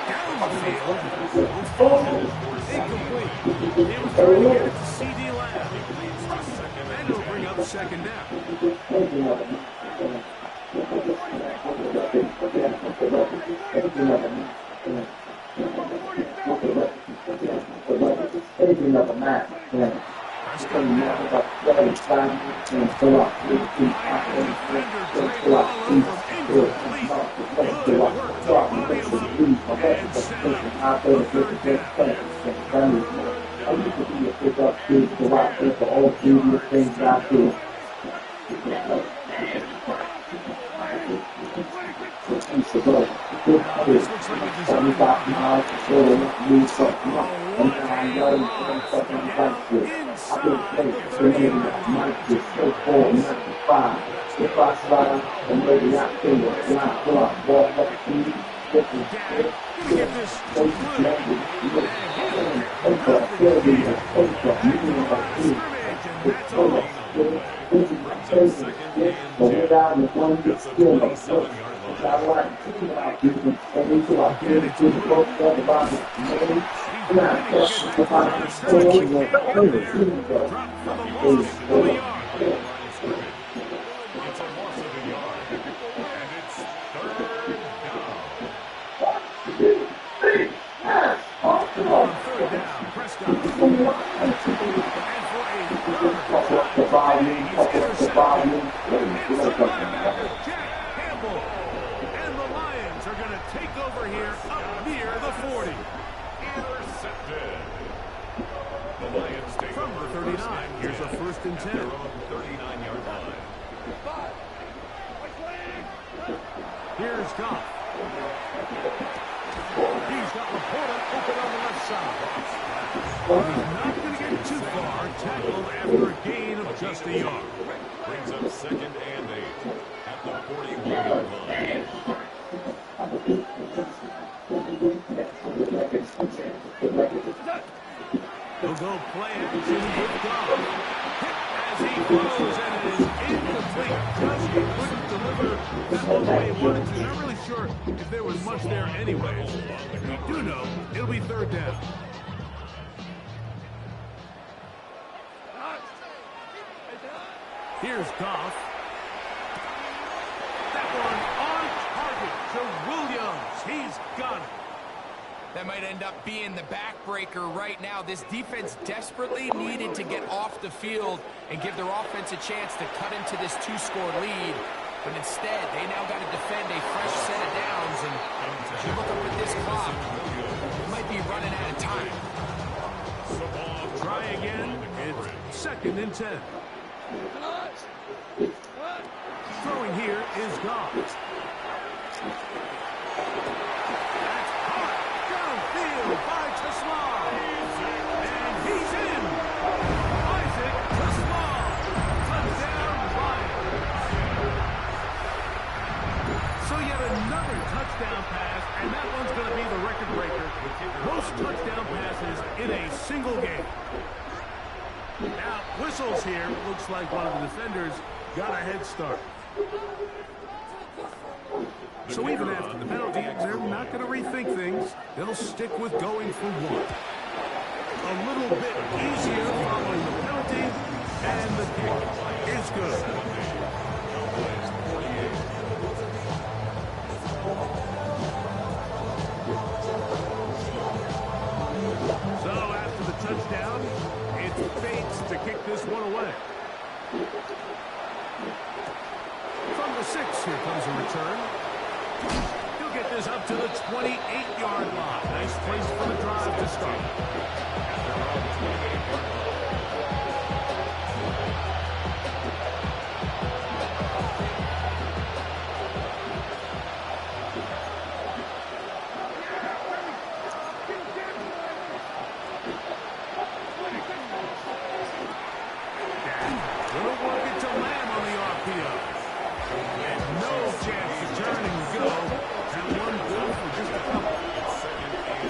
down the field. Incomplete. He was trying to get it to C.D. Lamb. And it'll bring up second down. Here's Goff. He's got Laporta open on the left side. He's not going to get too far. Tackled after a gain of just a yard. Brings up second and 8 at the 41-yard line. He'll go play action with Goff. Hit as he throws, and it is incomplete. Just he couldn't deliver that one the way he wanted to. Not really sure if there was much there anyways. We do know it'll be third down. Here's Goff. That one on target to Williams. He's got it. That might end up being the backbreaker right now. This defense desperately needed to get off the field and give their offense a chance to cut into this 2-score lead. But instead, they now got to defend a fresh set of downs. And as you look up at this clock, it might be running out of time. Try again. It's second and 10. Throwing here is Goff. That's caught downfield by Teslam. And he's in. Isaac Teslam. Touchdown, Lions. So yet another touchdown pass, and that one's going to be the record breaker. Most touchdown passes in a single game. Now, whistles here. Looks like one of the defenders got a head start. So even after the penalty, they're not going to rethink things. They'll stick with going for one. a little bit easier following the penalty, and the kick is good. Cowboys 48. So after the touchdown, it's Bates to kick this one away. From the 6, here comes a return. He'll get this up to the 28-yard line. Nice place for the drive to start. Little work it to Lamb on the RPO. And no chance to turn and go. That one good for just a couple.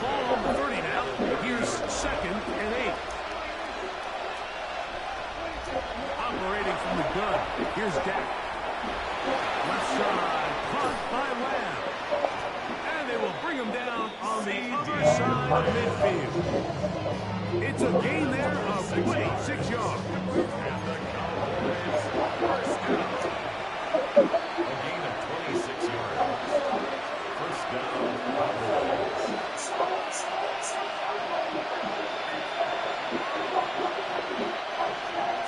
Ball on the 30 now. Here's 2nd and 8. Operating from the gun. Here's Dak. Left side. Caught by Lamb. And they will bring him down on the other side of midfield. It's a gain there of 26 yards. A gain of 26 yards. First down, Cowboys.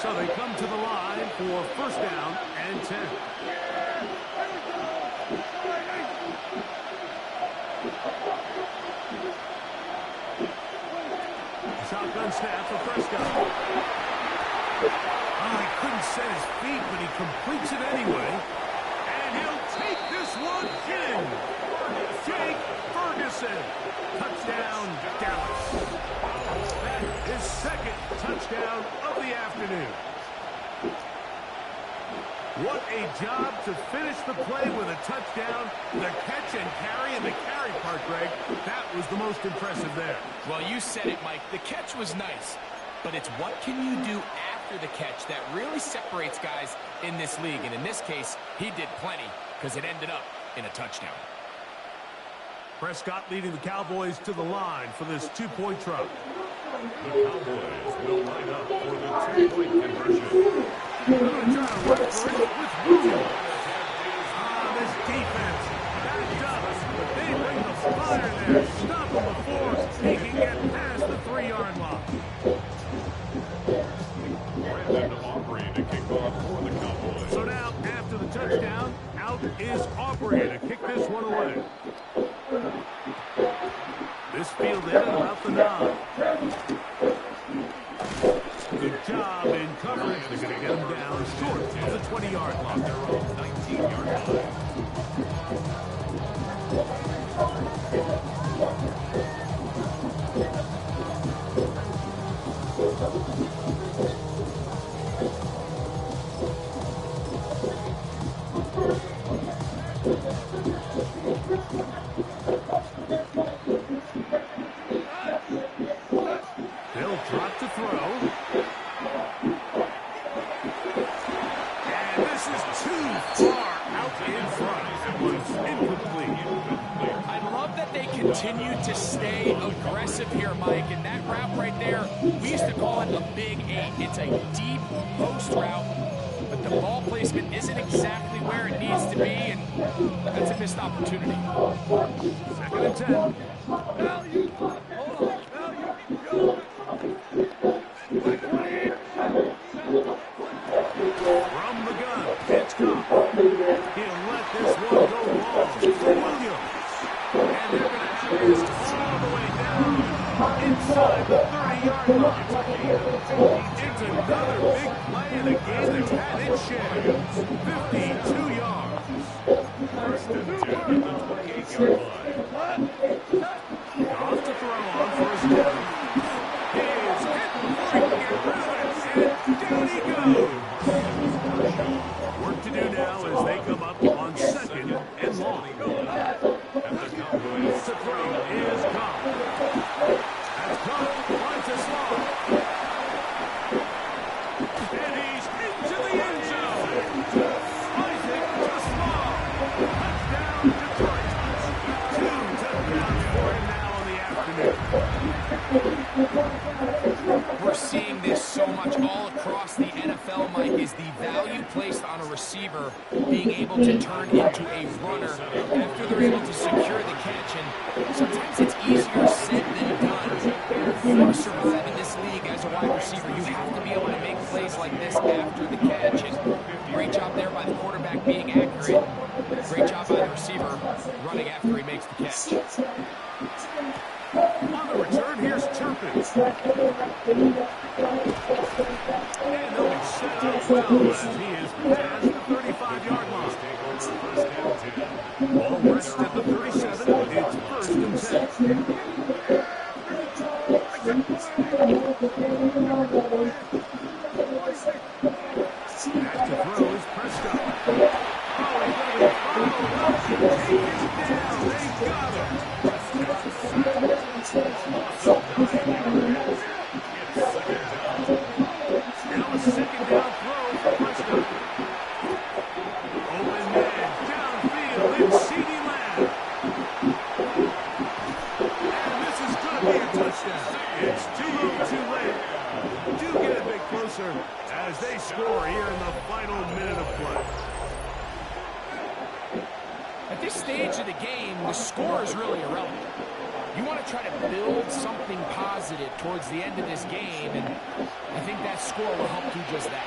So they come to the line for first down and 10. Shotgun snap for Prescott. Oh, he couldn't set his feet, but he completes it anyway. And he'll take this one in. Jake Ferguson. Touchdown, Dallas. That is 2nd touchdown of the afternoon. What a job to finish the play with a touchdown. The catch and carry, and the carry part, Greg, that was the most impressive there. Well, you said it, Mike. The catch was nice, but it's what can you do after the catch that really separates guys in this league. And in this case, he did plenty because it ended up in a touchdown. Prescott leading the Cowboys to the line for this 2-point try. The Cowboys will line up for the 2-point conversion. They're going to try to work for it with Williams. This defense backed up, but they bring the fire there. Stop him before he can get past the 3-yard line. Brandon Aubrey to kick off for the Cowboys. So now, after the touchdown, out is Aubrey to kick this one away. This field in at about the 9. Good job in coverage. They're going to get him down short of the 20-yard line. Their own 19-yard line. They'll drop to throw. And this is too far out in front. It was incomplete. I love that they continue to stay aggressive here, Mike. And that route right there, we used to call it a big 8. It's a deep post route, but the ball placement isn't exactly where it needs to be, and that's a missed opportunity. 2nd and 10. From the gun, it's Cobb. He'll let this one go long for Williams. And they're going to have this all the way down inside the 30-yard line. It's another big play in a game that's had its share. 52 yards. First and 10 at the 28-yard line. Off to throw on first down. He is hit before he can get rid of it. And down he goes. Work to do now as they come up on 2nd and long. And the Cowboys To throw is Cobb. That's Cobb. Finds a slot. And he's into the end zone. Isaac to Small. Touchdown, Detroit. being able to turn into a runner after they're able to secure the catch. And sometimes it's easier said than done. If you want to survive in this league as a wide receiver, you have to be able to make plays like this after the catch. And great job there by the quarterback being accurate. Great job by the receiver running after he makes the catch. On the return, here's Turpin. And they'll be set up well as he is past the 35-yard line. Ball rests at the 37. It's first and 10. Back to throw is Prescott. Oh, he's going to be followed up. Take it down. They got him. Now a second down throw for Prescott. Open man, downfield, it's CeeDee Lamb. And this is going to be a touchdown. It's too little, too late. Do get a bit closer as they score here in the final minute of play. At this stage of the game, the score is really irrelevant. You want to try to build something positive towards the end of this game, and I think that score will help do just that.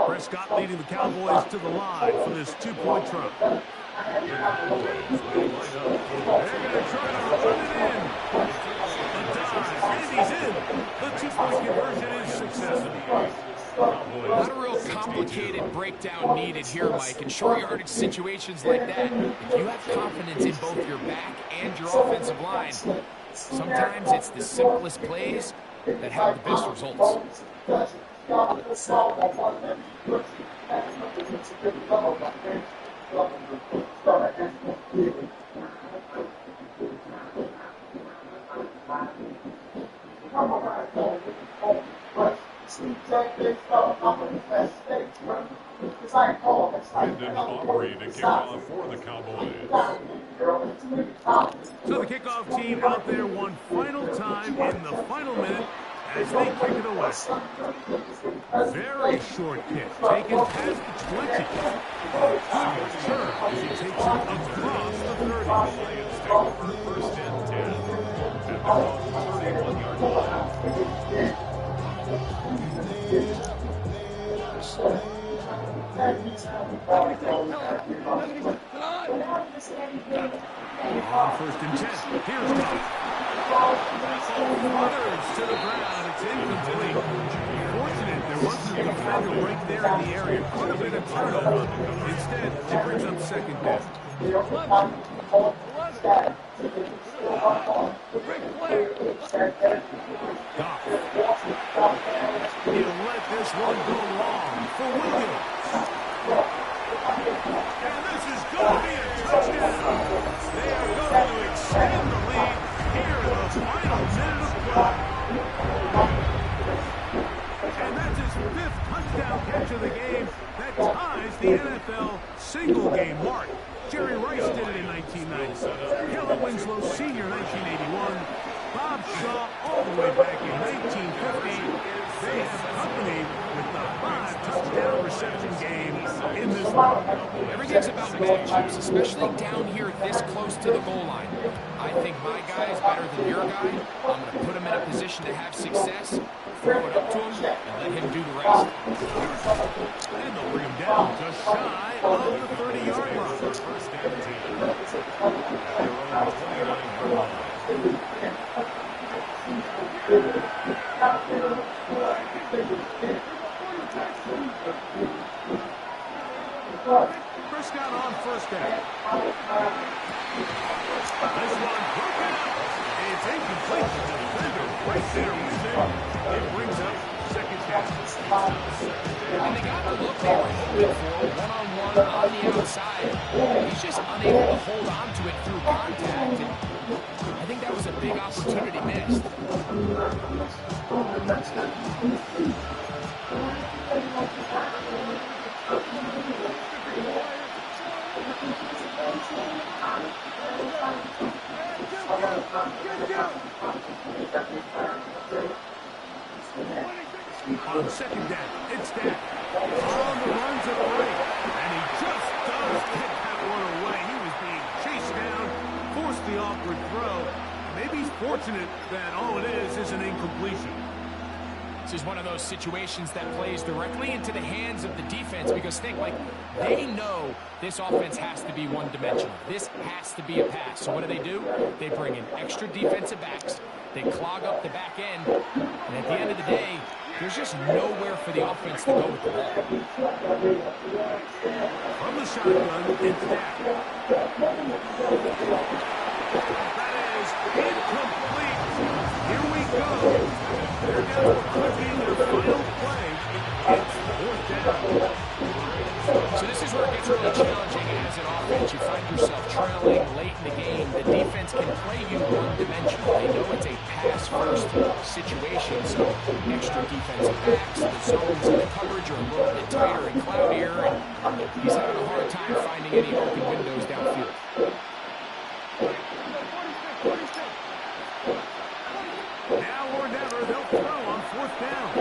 Prescott leading the Cowboys to the line for this two-point trump. They're going to try to run it in. A dive, and he's in. The two-point conversion is successful. Not a real complicated breakdown needed here, Mike. In short yardage situations like that, if you have confidence in both your back and your offensive line, sometimes it's the simplest plays that have the best results. Brendan Aubrey to kick off for the Cowboys. So the kickoff team out there one final time in the final minute as they kick it away. Very short kick, taken past the 20. Return as he takes it across the 30. The Lions take over first and 10 at their own 31-yard line. On first and 10, here's Goff. Flutters to the ground, it's incomplete. Fortunate there wasn't a defender right there in the area. Could have been a turnover. Instead, it brings up second down. Goff. He'll let this one go long for Williams. And this is going to be a touchdown. They are going to extend the lead here in the final minute of play. And that's his fifth touchdown catch of the game. That ties the NFL single-game mark. Jerry Rice did it in 1990. Kellen Winslow Sr. 1981. Bob Shaw all the way back in 1950. They have accompanied with the 5-touchdown reception game in this one. Everything's about matchups, especially down here this close to the goal line. I think my guy is better than your guy. I'm going to put him in a position to have success, throw it up to him, and let him do the rest. And they'll bring him down just shy of the 30-yard line. First and 10 at their own 29-yard line. Prescott on first down. This one broken up. It's incomplete. The defender right there with it. It brings up second down. And they got the look they were hoping for, one-on-one on the outside. He's just unable to hold on to it through contact. And I think that was a big opportunity missed. On second down, it's Dak. On the runs at the right. And he just does get that one away. He was being chased down, forced the awkward throw. Maybe he's fortunate that all it is an incompletion. This is one of those situations that plays directly into the hands of the defense because think like they know this offense has to be one-dimensional. This has to be a pass. So what do? They bring in extra defensive backs. They clog up the back end. And at the end of the day, there's just nowhere for the offense to go with the ball. From the shotgun, it's Dak. That is incomplete. Here we go. They're down to quickly their final play. It's fourth down. So this is where it gets really challenging as an offense. You find yourself trailing late in the game. The defense can play you one-dimensional. They know it's a pass-first situation, so extra defensive backs, the zones and the coverage are a little bit tighter and cloudier, and he's having a hard time finding any open windows downfield. Now or never, they'll throw on fourth down.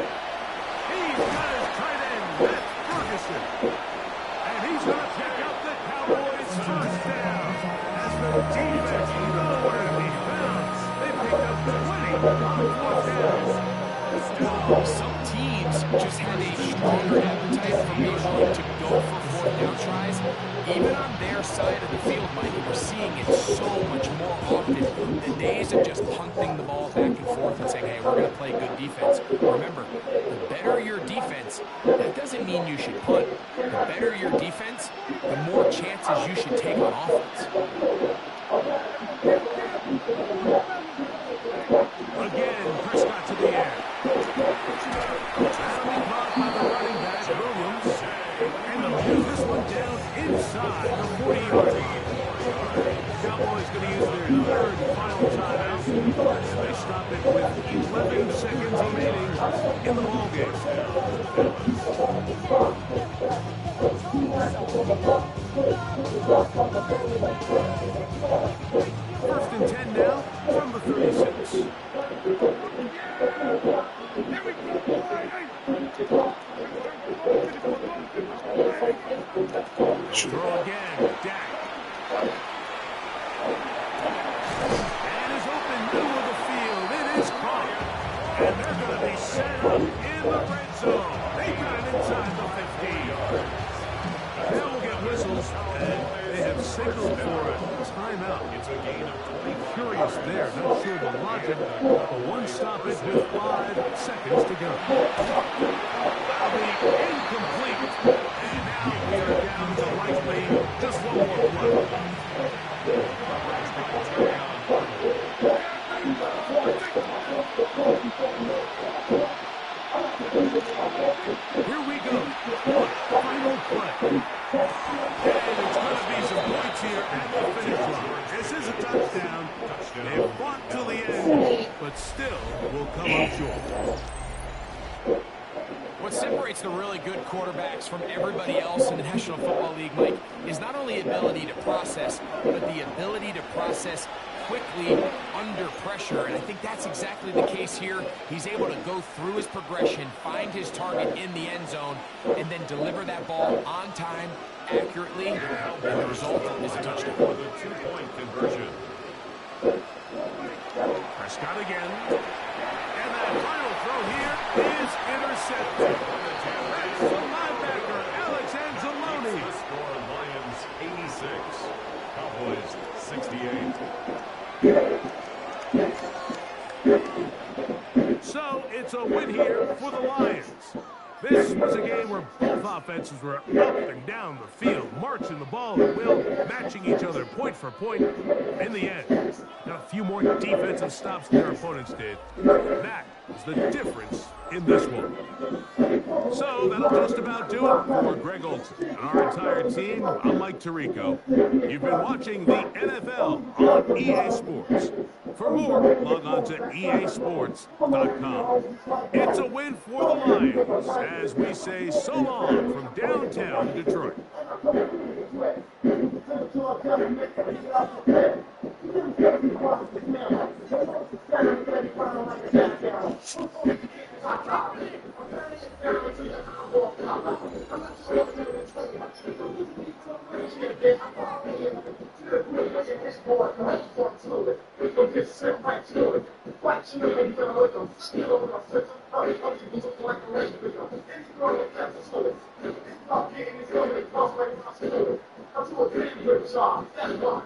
He's got his tight end, Matt Ferguson. And he's going to pick up the Cowboys' first down. As the defense nowhere to be found. They picked up 20 on fourth down. Some teams just have a stronger appetite for being willing to go for fourth down tries. Even on their side of the field, Mike, we're seeing it so much more often. The days of just punting the ball back and forth and saying, hey, we're going to play good defense. Remember, the better your defense, that doesn't mean you should punt. The better your defense, the more chances you should take on offense. Again, Prescott to the air. That'll be caught by the running back, Williams. And they'll use this one down inside the 40-yard line. Cowboys going to use their third and final timeout. They stop it with 11 seconds remaining in the ballgame. First and 10 now from the 36. Throw again, Dak. And is open middle of the field. It is caught. And they're going to be set up in the red zone. They got it inside the 50. Now we'll get whistles, and they have signaled for a timeout. It's a gain of 20. Curious there, not sure the logic, but one stop it with 5 seconds to go. That'll be incomplete. And now we are down to likely just one more play. Here we go. Final play. And it's going to be some points here at the finish line. This is a touchdown. They fought till the end, but still will come up short. What separates the really good quarterbacks from everybody else in the National Football League, Mike, is not only ability to process, but the ability to process quickly under pressure. And I think that's exactly the case here. He's able to go through his progression, find his target in the end zone, and then deliver that ball on time, accurately, and the result is a touchdown. For the two-point conversion. Prescott again. And that final throw here is intercepted. That's the linebacker, Alex Anzalone. The score, Lions 86, Cowboys 68. So it's a win here for the Lions. This was a game where both offenses were up and down the field, marching the ball at will, matching each other point for point. In the end, got a few more defensive stops than their opponents did. That is the difference in this one. So that'll just about do it for Greg Olsen and our entire team. I'm Mike Tirico. You've been watching the NFL on EA Sports. For more, log on to easports.com. It's a win for the Lions as we say so long from downtown Detroit.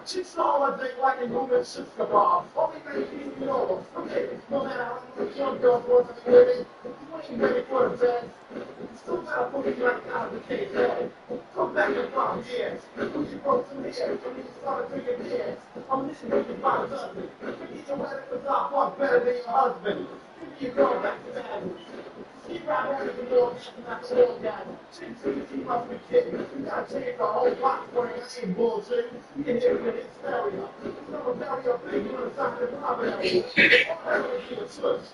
She's all I think like a woman shit kebab. Only making me know. Okay, no matter how much young girl wants to be ready, you ain't ready for the bed. Still gotta put it right out of the cage, man. Come back in 5 years. Who's you broke to me? When you started drinking beers. I'm listening to you by the husband. You need to wear it with our fuck better than your husband. You go back to that. Keep right on the door, not the old guy. She must be kidding. You gotta change the whole box for it. That ain't bullshit. You can hear it in its stereo. It's not a stereo thing. You're inside the property. All that would be a switch.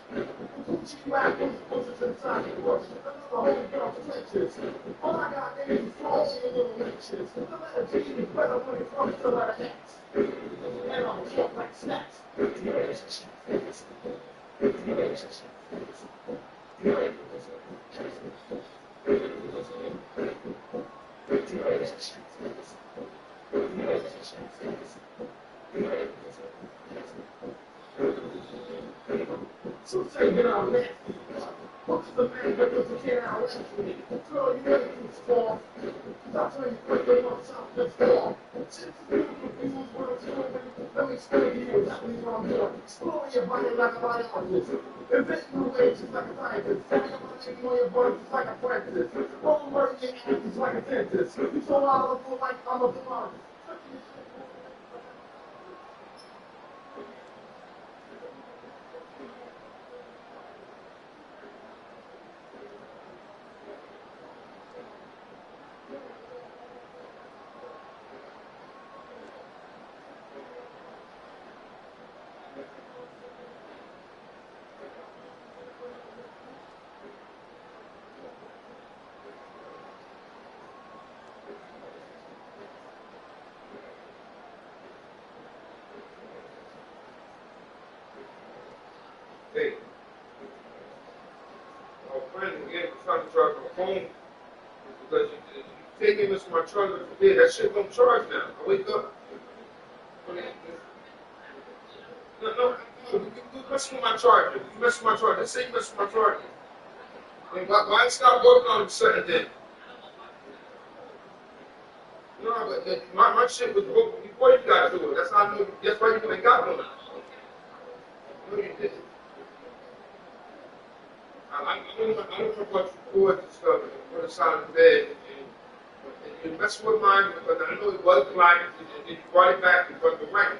Gucci rap was inside the bush. That's the whole girl trenches. All I got is false little riches. The letter G is better when it comes to letter X. And I'm short like snacks. So take it out, man. What's the man that doesn't care how it's me? Girl, you ready to storm? That's when you quickly on top of the storm. Since you confused what I'm doing, let me explain to you exactly what I'm doing. Explore your body like a biologist. Invest your wages like a scientist. Taking on your body just like a practice. Overworking your actions like a dentist. You so out of the foot like I'm a pathologist. Hey, my friend again was trying to charge my phone because you taking this from my charger for day. That shit don't charge now. I wake up. No, you messing with my charger. You messing with my charger. Let's say you messing with my charger. Then why stop working on it certain then? No, but my shit was broken before you got to it. That's how I knew. That's why you ain't got one. No, you didn't. I don't know what you record and stuff on the side of the bed, and you mess with mine because I know it was blind, and then you brought it back and brought it right.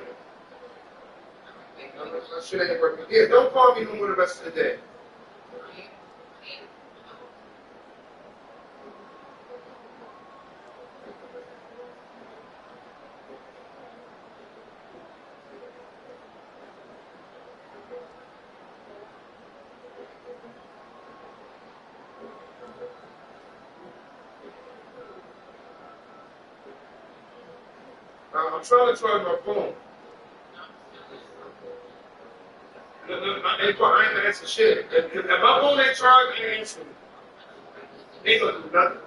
That shit ain't working. Yeah, don't call me no more the rest of the day. I'm trying to charge my phone. No, I ain't gonna answer shit. If my phone ain't charged, I ain't answering. Ain't gonna do nothing.